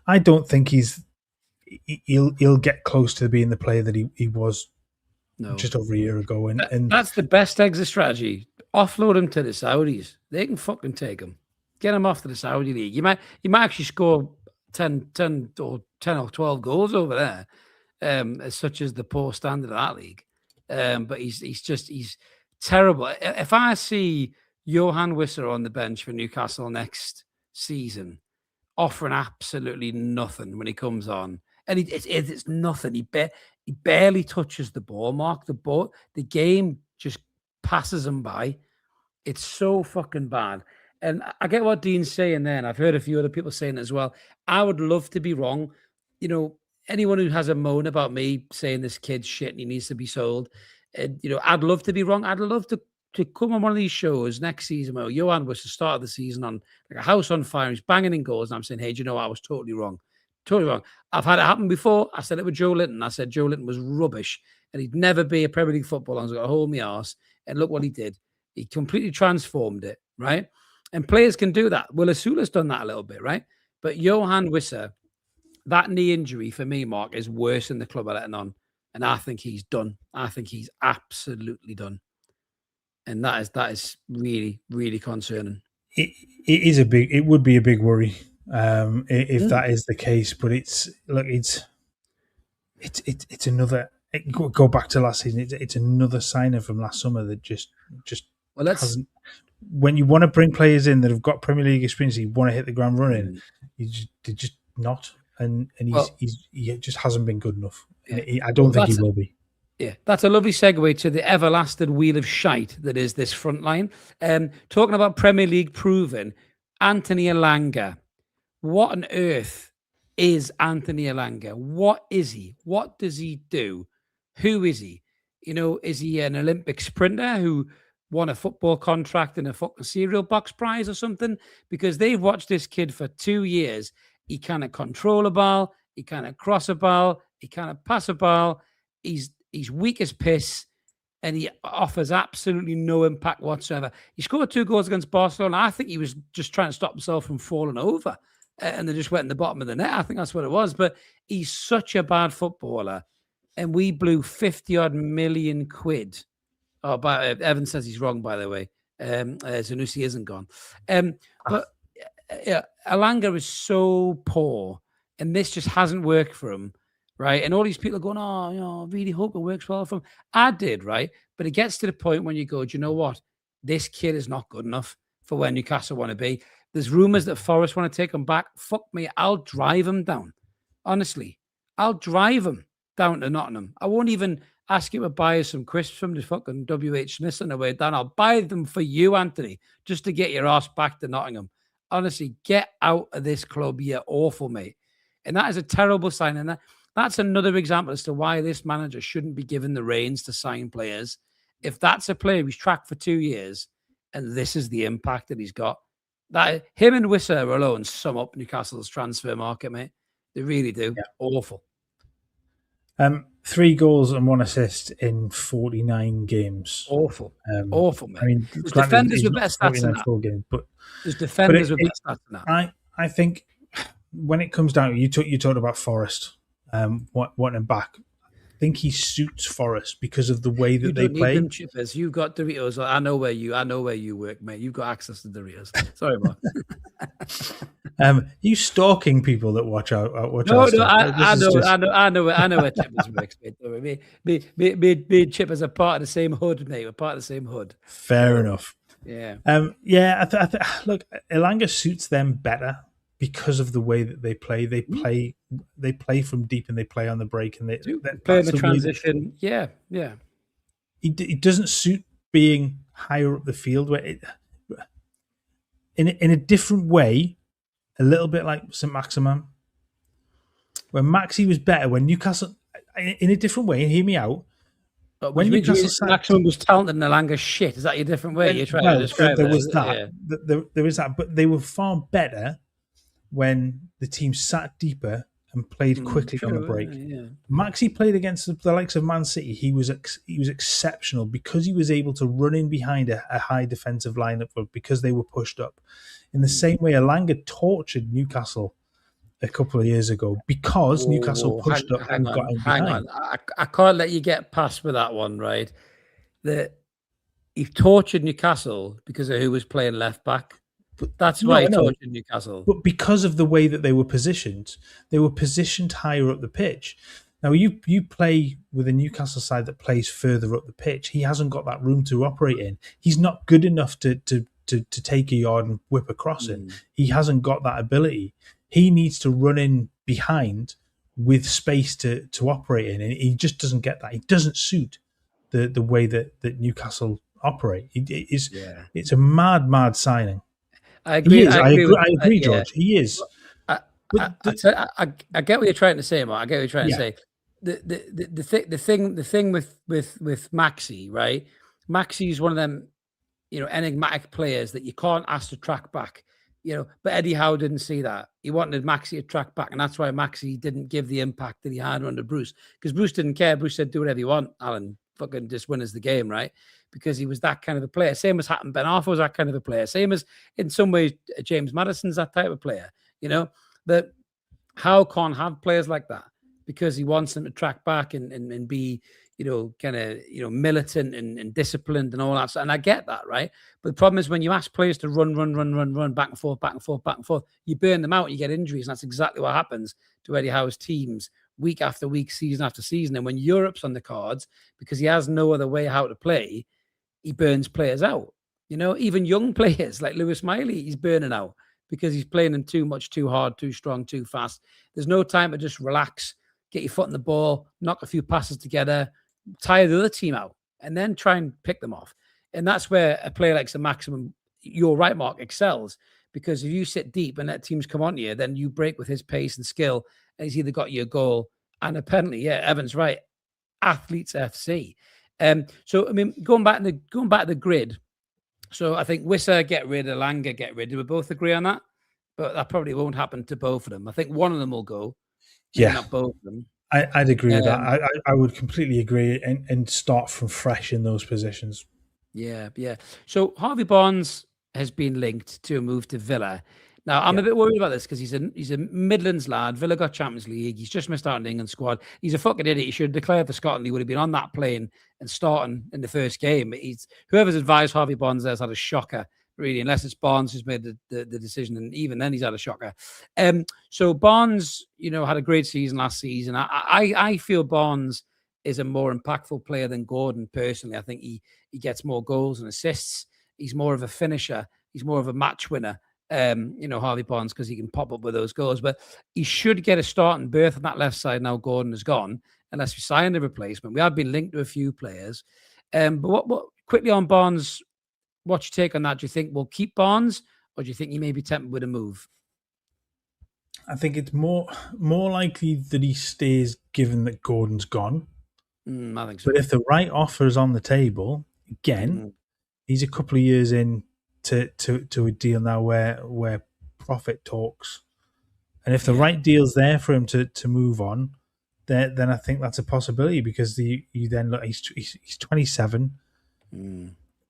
I don't think he'll get close to being the player that he was just over a year ago. And that's the best exit strategy. Offload him to the Saudis. They can fucking take him. Get him off to the Saudi league. You might actually score 10 or 12 goals over there. As such as the poor standard of that league. But he's terrible. If I see Johan Wisser on the bench for Newcastle next season, offering absolutely nothing when he comes on, and it's nothing. He barely touches the ball, Mark. The game just passes him by. It's so fucking bad. And I get what Dean's saying there, and I've heard a few other people saying it as well. I would love to be wrong. You know, anyone who has a moan about me saying this kid's shit and he needs to be sold, I'd love to be wrong. I'd love to come on one of these shows next season where Johan was to start the season on like a house on fire. He's banging in goals, and I'm saying, hey, do you know what? I was totally wrong. Totally wrong. I've had it happen before. I said it with Joe Linton. I said Joe Linton was rubbish and he'd never be a Premier League footballer. I was going to hold my arse. And look what he did. He completely transformed it, right? And players can do that. Well, Asula's done that a little bit, right? But Johan Wisser, that knee injury for me, Mark, is worse than the club are letting on. And I think he's done. I think he's absolutely done. And that is really, really concerning. It would be a big worry if that is the case. But it's another. Go back to last season. It's another signer from last summer that just hasn't. When you want to bring players in that have got Premier League experience, you want to hit the ground running. They're just not, and he just hasn't been good enough. Yeah. I don't think he will be. Yeah, that's a lovely segue to the everlasting wheel of shite that is this front line. Talking about Premier League proven, Anthony Elanga. What on earth is Anthony Elanga? What is he? What does he do? Who is he? Is he an Olympic sprinter who won a football contract and a fucking cereal box prize or something? Because they've watched this kid for 2 years. He cannot control a ball. He cannot cross a ball. He cannot pass a ball. He's weak as piss, and he offers absolutely no impact whatsoever. He scored 2 goals against Barcelona. I think he was just trying to stop himself from falling over. and they just went in the bottom of the net. I think that's what it was. But he's such a bad footballer, and we blew 50-odd million quid. Oh, but Evan says he's wrong, by the way. Zanussi isn't gone. But Elanga is so poor, and this just hasn't worked for him, right? And all these people are going, I really hope it works well for him. I did, right? But it gets to the point when you go, do you know what? This kid is not good enough for where Newcastle want to be. There's rumours that Forest want to take him back. Fuck me, I'll drive him down. Honestly, I'll drive him down to Nottingham. I won't even ask you to buy us some crisps from the fucking WH Smiths on the way down. I'll buy them for you, Anthony, just to get your ass back to Nottingham. Honestly, get out of this club. You're awful, mate. And that is a terrible sign. And that's another example as to why this manager shouldn't be given the reins to sign players. If that's a player who's tracked for 2 years and this is the impact that he's got, that him and Wissa alone sum up Newcastle's transfer market, mate. They really do. Yeah. Awful. 3 goals and 1 assist in 49 games. Awful. Awful, man. I mean, there's defenders with better stats than that. Games, but there's defenders with better stats than that. I think when it comes down, you talked about Forest wanting him back. I think he suits Forest because of the way that they play. Them chippers. You've got Doritos. I know where you work, mate. You've got access to Doritos. Sorry, Mark. You stalking people that watch out. I know where Chippers works, mate. Me and Chippers are part of the same hood, mate. We're part of the same hood. Fair enough. Yeah. Look, Elanga suits them better because of the way that they play. They play from deep and they play on the break and they play in the transition. Yeah. It doesn't suit being higher up the field where in a different way. A little bit like St. Maximin. When Maxi was better, when Newcastle, in a different way, and hear me out. When Newcastle Maximin was talented and Elanga's shit, is that your different way? You're trying to describe there was that. Yeah. There is that, but they were far better when the team sat deeper and played quickly on the break. Yeah. Maxi played against the likes of Man City. He was exceptional because he was able to run in behind a high defensive lineup because they were pushed up. In the same way, Elanga tortured Newcastle a couple of years ago because Newcastle pushed up and got in behind. Hang on. I can't let you get past with that one, right? He tortured Newcastle because of who was playing left back. That's why he tortured Newcastle. But because of the way that they were positioned higher up the pitch. Now, you play with a Newcastle side that plays further up the pitch. He hasn't got that room to operate in. He's not good enough to take a yard and whip across it. He hasn't got that ability. He needs to run in behind with space to operate in, and he just doesn't get that. He doesn't suit the way that Newcastle operate. It's a mad signing. I agree. I agree, George. He is. I get what you're trying to say, Mark. I get what you're trying to say. The thing with Maxi, right? Maxi is one of them, enigmatic players that you can't ask to track back, but Eddie Howe didn't see that. He wanted Maxi to track back, and that's why Maxi didn't give the impact that he had under Bruce, because Bruce didn't care. Bruce said, do whatever you want, Alan, fucking just win us the game, right? Because he was that kind of a player. Same as Hatton Ben Arfa was that kind of a player. Same as, in some ways, James Maddison's that type of player, that Howe can't have players like that because he wants them to track back and be, militant and disciplined and all that. And I get that, right? But the problem is when you ask players to run back and forth, you burn them out, you get injuries. And that's exactly what happens to Eddie Howe's teams week after week, season after season. And when Europe's on the cards, because he has no other way how to play, he burns players out. Even young players like Lewis Miley, he's burning out because he's playing them too much, too hard, too strong, too fast. There's no time to just relax, get your foot in the ball, knock a few passes together, tire the other team out, and then try and pick them off. And that's where a player like St. Maximin, you're right, Mark, excels. Because if you sit deep and let teams come on to you, then you break with his pace and skill, and he's either got you a goal and a penalty. Yeah, Evan's right. Athletes FC. So I mean, going back to the grid. So I think Wissa get rid, Elanga get rid. Do we both agree on that? But that probably won't happen to both of them. I think one of them will go. Yeah, not both of them. I'd agree with that. I would completely agree and start from fresh in those positions. Yeah. So Harvey Barnes has been linked to a move to Villa. Now, I'm a bit worried about this because he's a Midlands lad. Villa got Champions League. He's just missed out on the England squad. He's a fucking idiot. He should have declared for Scotland. He would have been on that plane and starting in the first game. Whoever's advised Harvey Barnes there has had a shocker, really, unless it's Barnes who's made the decision. And even then, he's had a shocker. So Barnes, had a great season last season. I feel Barnes is a more impactful player than Gordon personally. I think he gets more goals and assists. He's more of a finisher. He's more of a match winner. Harvey Barnes, because he can pop up with those goals, but he should get a starting berth on that left side now Gordon is gone, unless we sign a replacement. We have been linked to a few players. But what quickly on Barnes, what's your take on that? Do you think we'll keep Barnes, or do you think he may be tempted with a move? I think it's more likely that he stays given that Gordon's gone. I think so. But if the right offer is on the table, again, he's a couple of years in to a deal now where profit talks, and if the right deal's there for him to move on, then I think that's a possibility, because you then look, he's 27.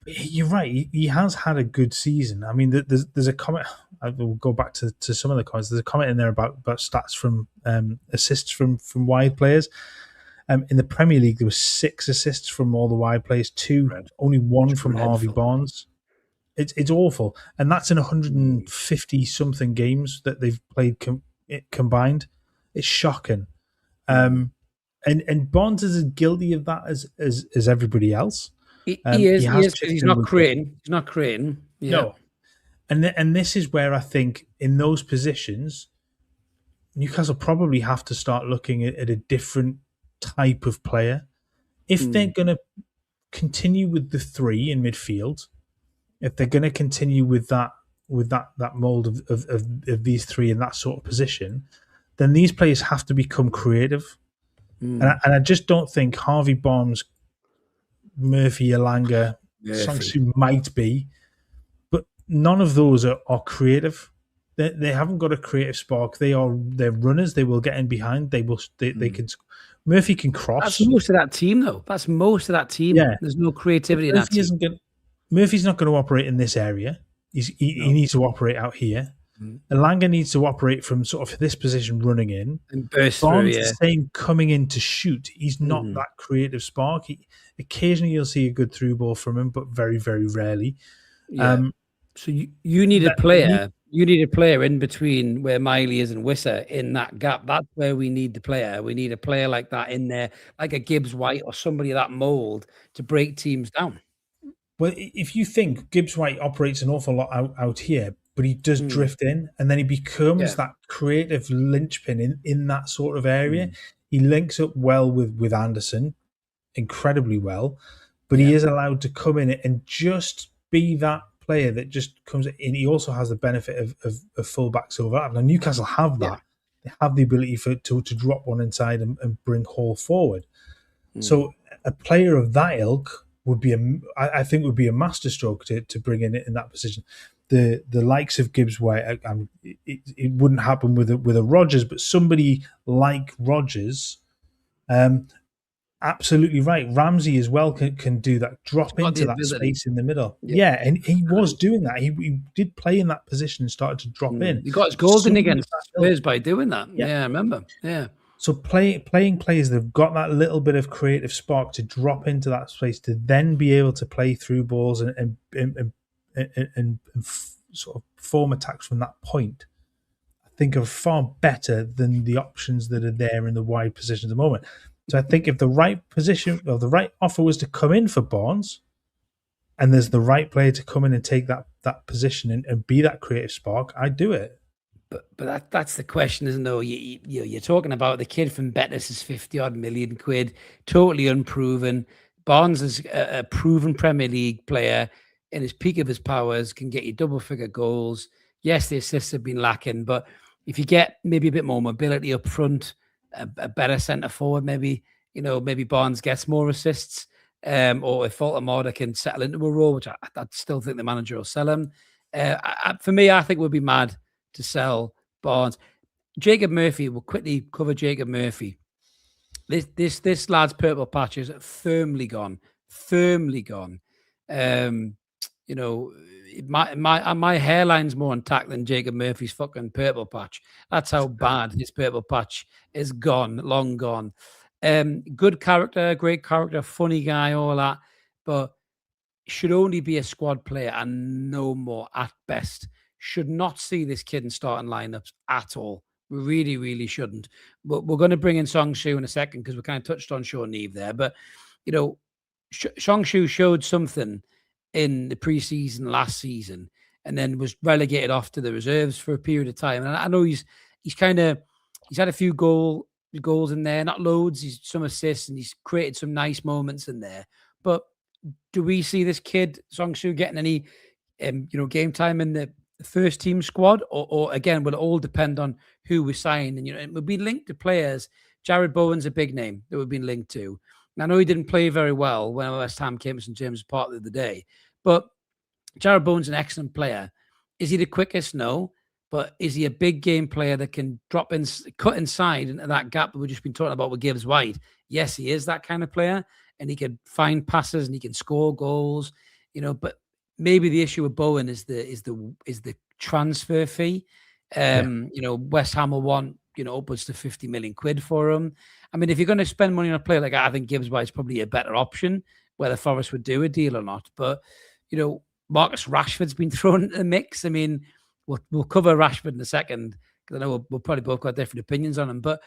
You're right, he has had a good season. I mean, there's a comment. I will go back to some of the comments. There's a comment in there about stats from assists from wide players. In the Premier League, there were 6 assists from all the wide players, only 1 from Harvey Barnes. It's awful, and that's in 150 something games that they've played combined. It's shocking, and Barnes is as guilty of that as everybody else. He is. He's not creating. He's not creating. Yeah. No, and this is where I think in those positions, Newcastle probably have to start looking at a different type of player if they're going to continue with the 3 in midfield. If they're going to continue with that mold of these 3 in that sort of position, then these players have to become creative. And I just don't think Harvey Barnes, Murphy, Elanga, Songsu might be, but none of those are creative. They haven't got a creative spark. They're runners. They will get in behind. They can. Murphy can cross. That's most of that team, though. That's most of that team. Yeah. There's no creativity in that team. Murphy's not going to operate in this area. He needs to operate out here. Elanga needs to operate from sort of this position running in. And burst Barnes through, the same coming in to shoot. He's not that creative spark. Occasionally you'll see a good through ball from him, but very, very rarely. Yeah. So you need a player. You need a player in between where Miley is and Wissa, in that gap. That's where we need the player. We need a player like that in there, like a Gibbs White or somebody of that mold to break teams down. Well, if you think Gibbs White operates an awful lot out here, but he does drift in, and then he becomes that creative linchpin in that sort of area. He links up well with Anderson, incredibly well, but he is allowed to come in and just be that player that just comes in. He also has the benefit of fullbacks overlap. Now, Newcastle have that. They have the ability to drop one inside and bring Hall forward. So a player of that ilk would be I think would be a masterstroke to bring in that position. The likes of Gibbs White, it wouldn't happen with a Rodgers, but somebody like Rodgers, absolutely right. Ramsey as well can do that. Drop into that space in the middle. Yeah, and he was doing that. He did play in that position and started to drop in. He got his goals in against Spurs by doing that. Yeah, I remember. Yeah. So playing players that have got that little bit of creative spark to drop into that space to then be able to play through balls and sort of form attacks from that point, I think are far better than the options that are there in the wide position at the moment. So I think if the right position or the right offer was to come in for Barnes, and there's the right player to come in and take that position and be that creative spark, I'd do it. But that's the question, isn't it? You're talking about the kid from Betis is 50-odd million quid, totally unproven. Barnes is a proven Premier League player in his peak of his powers, can get you double-figure goals. Yes, the assists have been lacking, but if you get maybe a bit more mobility up front, a better centre forward, maybe Barnes gets more assists, or if Altamada can settle into a role, which I still think the manager will sell him. For me, I think we'd be mad to sell Barnes. Jacob Murphy, we'll quickly cover Jacob Murphy. This lad's purple patch is firmly gone. You know, my hairline's more intact than Jacob Murphy's fucking purple patch. That's how bad his purple patch is gone, long gone. Good character, great character, funny guy, all that, but should only be a squad player and no more at best. Should not see this kid in starting lineups at all. We really, really shouldn't. But we're going to bring in Song Shu in a second because we kind of touched on Sean Neve there. But, you know, Song Shu showed something in the preseason last season and then was relegated off to the reserves for a period of time. And I know he's had a few goals in there, not loads. He's some assists and he's created some nice moments in there. But do we see this kid Song Soo getting any, game time in the first team squad, or again, will it all depend on who we sign? And it would be linked to players. Jared Bowen's a big name that we've been linked to. And I know he didn't play very well when West Ham came to St James Park the other day, but Jared Bowen's an excellent player. Is he the quickest? No. But is he a big game player that can drop in, cut inside into that gap that we've just been talking about with Gibbs White? Yes, he is that kind of player, and he can find passes and he can score goals. But maybe the issue with Bowen is the transfer fee. West Ham will want upwards to 50 million quid for him. I mean, if you're going to spend money on a player like that, I think Gibbs White's probably a better option. Whether Forest would do a deal or not, but Marcus Rashford's been thrown into the mix. I mean, we'll cover Rashford in a second because I know we'll probably both got different opinions on him. But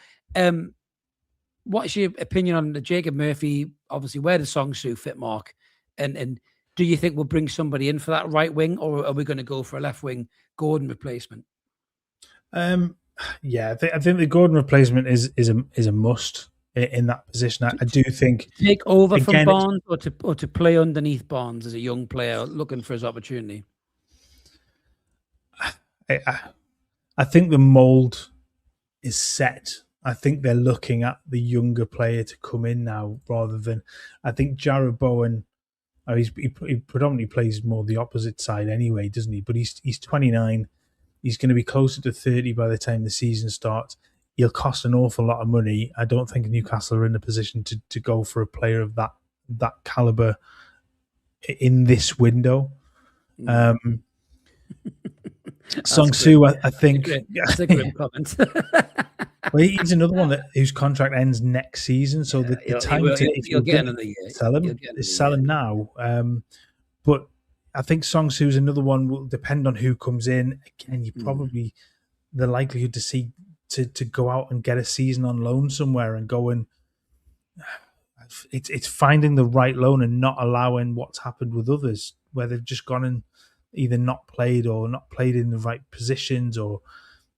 what's your opinion on the Jacob Murphy? Obviously, where does Song Soo fit, Mark? And do you think we'll bring somebody in for that right wing, or are we going to go for a left wing Gordon replacement? Yeah, I think the Gordon replacement is a must in that position. I do think take over from Barnes or to play underneath Barnes as a young player looking for his opportunity. I think the mold is set. I think they're looking at the younger player to come in now rather than. I think Jared Bowen. He predominantly plays more the opposite side anyway, doesn't he? But he's 29. He's going to be closer to 30 by the time the season starts. He'll cost an awful lot of money. I don't think Newcastle are in a position to go for a player of that caliber in this window. Song Soo, I think. That's a great comment. Well, he's another one whose contract ends next season, so the time if you'll get another year, sell him is sell him now. But I think Song Soo's another one will depend on who comes in. Again, you probably the likelihood to see to go out and get a season on loan somewhere and go and it's finding the right loan and not allowing what's happened with others where they've just gone and either not played or not played in the right positions, or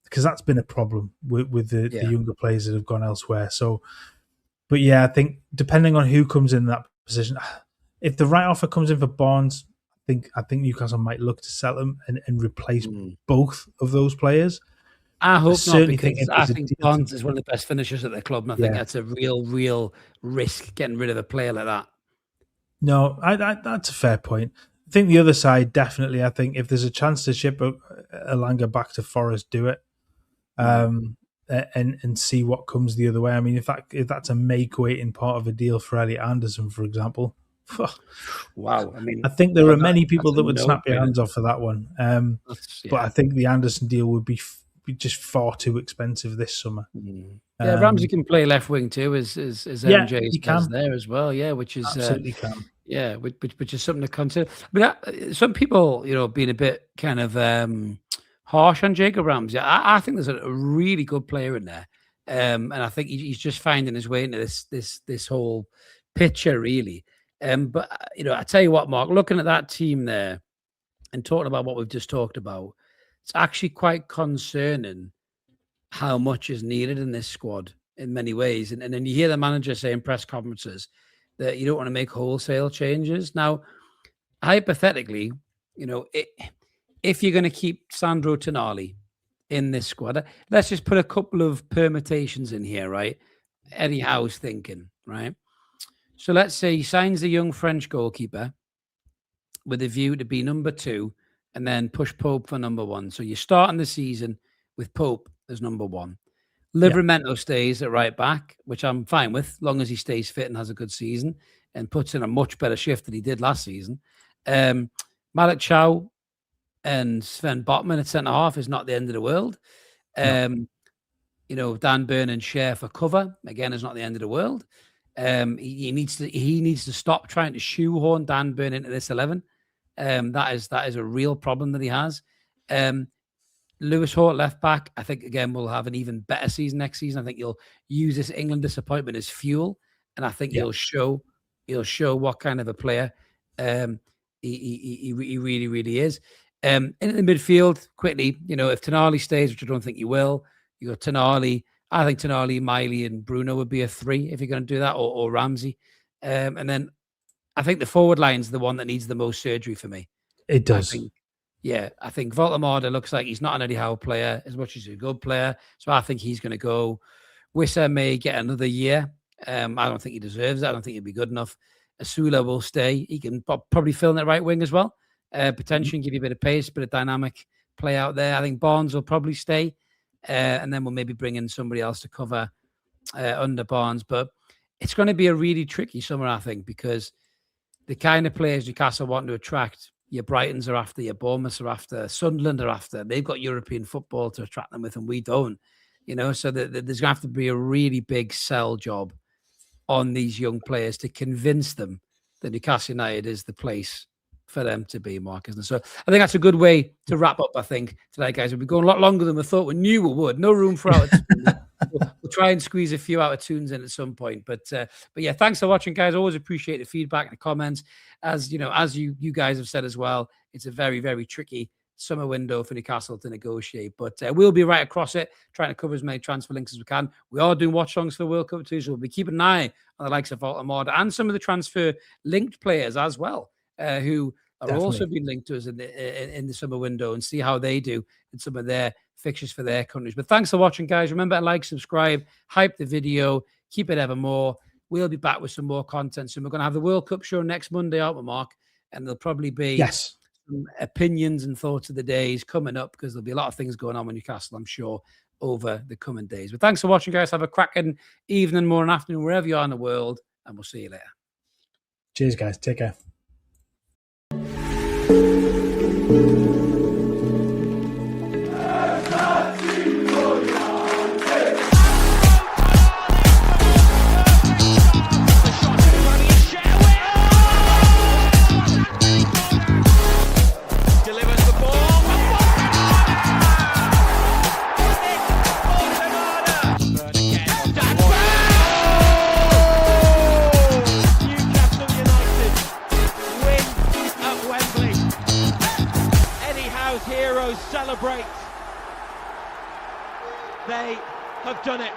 because that's been a problem with the younger players that have gone elsewhere. So, but yeah, I think depending on who comes in that position, if the right offer comes in for Barnes, I think Newcastle might look to sell him and replace both of those players. I hope not, because I think Barnes is one of the best finishers at the club, and I think that's a real risk getting rid of a player like that. No, that's a fair point. I think the other side, definitely, I think if there's a chance to ship Elanga back to Forest, do it. And see what comes the other way. I mean, if that's a make-weight in part of a deal for Elliot Anderson, for example. Wow. I mean, I think there are many people that would snap their hands off for that one. But I think the Anderson deal would be just far too expensive this summer. Ramsey can play left wing too, as MJ does there as well. Yeah, which is absolutely can. Yeah, which is something to consider. But some people, being a bit kind of harsh on Jacob Ramsey. I think there's a really good player in there, and I think he's just finding his way into this whole picture, really. But I tell you what, Mark, looking at that team there and talking about what we've just talked about, it's actually quite concerning how much is needed in this squad in many ways. And then you hear the manager say in press conferences that you don't want to make wholesale changes. Now, hypothetically, if you're going to keep Sandro Tonali in this squad, let's just put a couple of permutations in here, right? Eddie Howe's thinking, right? So let's say he signs the young French goalkeeper with a view to be number 2 and then push Pope for number 1. So you're starting the season with Pope as number 1. Livramento stays at right back, which I'm fine with, long as he stays fit and has a good season and puts in a much better shift than he did last season. Malik Chow and Sven Botman at centre half is not the end of the world. No. You know, Dan Burn and Cher for cover again is not the end of the world. He needs to stop trying to shoehorn Dan Burn into this 11. That is a real problem that he has. Lewis Hort left back, I think again will have an even better season next season. I think he'll use this England disappointment as fuel, and I think he'll show what kind of a player he really, really is. In the midfield, quickly, you know, if Tonali stays, which I don't think he will, you got Tonali. I think Tonali, Miley, and Bruno would be a 3 if you're going to do that, or Ramsey. And then I think the forward line's the one that needs the most surgery for me. It does. I think Voltemade looks like he's not an Eddie Howe player as much as he's a good player. So I think he's going to go. Wissa may get another year. I don't think he deserves it. I don't think he'll be good enough. Asula will stay. He can probably fill in the right wing as well. Potentially give you a bit of pace, bit of dynamic play out there. I think Barnes will probably stay. And then we'll maybe bring in somebody else to cover under Barnes. But it's going to be a really tricky summer, I think, because the kind of players Newcastle want to attract, your Brightons are after, your Bournemouths are after, Sunderland are after. They've got European football to attract them with, and we don't. You know, so there's going to have to be a really big sell job on these young players to convince them that Newcastle United is the place for them to be, Mark, isn't it? So I think that's a good way to wrap up, I think, today, guys. We'll be going a lot longer than we thought. We knew we would. No room for out. We'll try and squeeze a few out of tunes in at some point. But yeah, thanks for watching, guys. Always appreciate the feedback and the comments. As you know, as you guys have said as well, it's a very, very tricky summer window for Newcastle to negotiate. But we'll be right across it, trying to cover as many transfer links as we can. We are doing watch songs for the World Cup too, so we'll be keeping an eye on the likes of Voltemade and some of the transfer linked players as well, who are also being linked to us in the summer window, and see how they do in some of their fixtures for their countries. But thanks for watching, guys. Remember to like, subscribe, hype the video, keep it ever more. We'll be back with some more content soon. We're going to have the World Cup show next Monday, aren't we, Mark? And there'll probably be some opinions and thoughts of the days coming up, because there'll be a lot of things going on with Newcastle, I'm sure, over the coming days. But thanks for watching, guys. Have a cracking evening, morning, afternoon, wherever you are in the world, and we'll see you later. Cheers, guys. Take care. Celebrate. They have done it.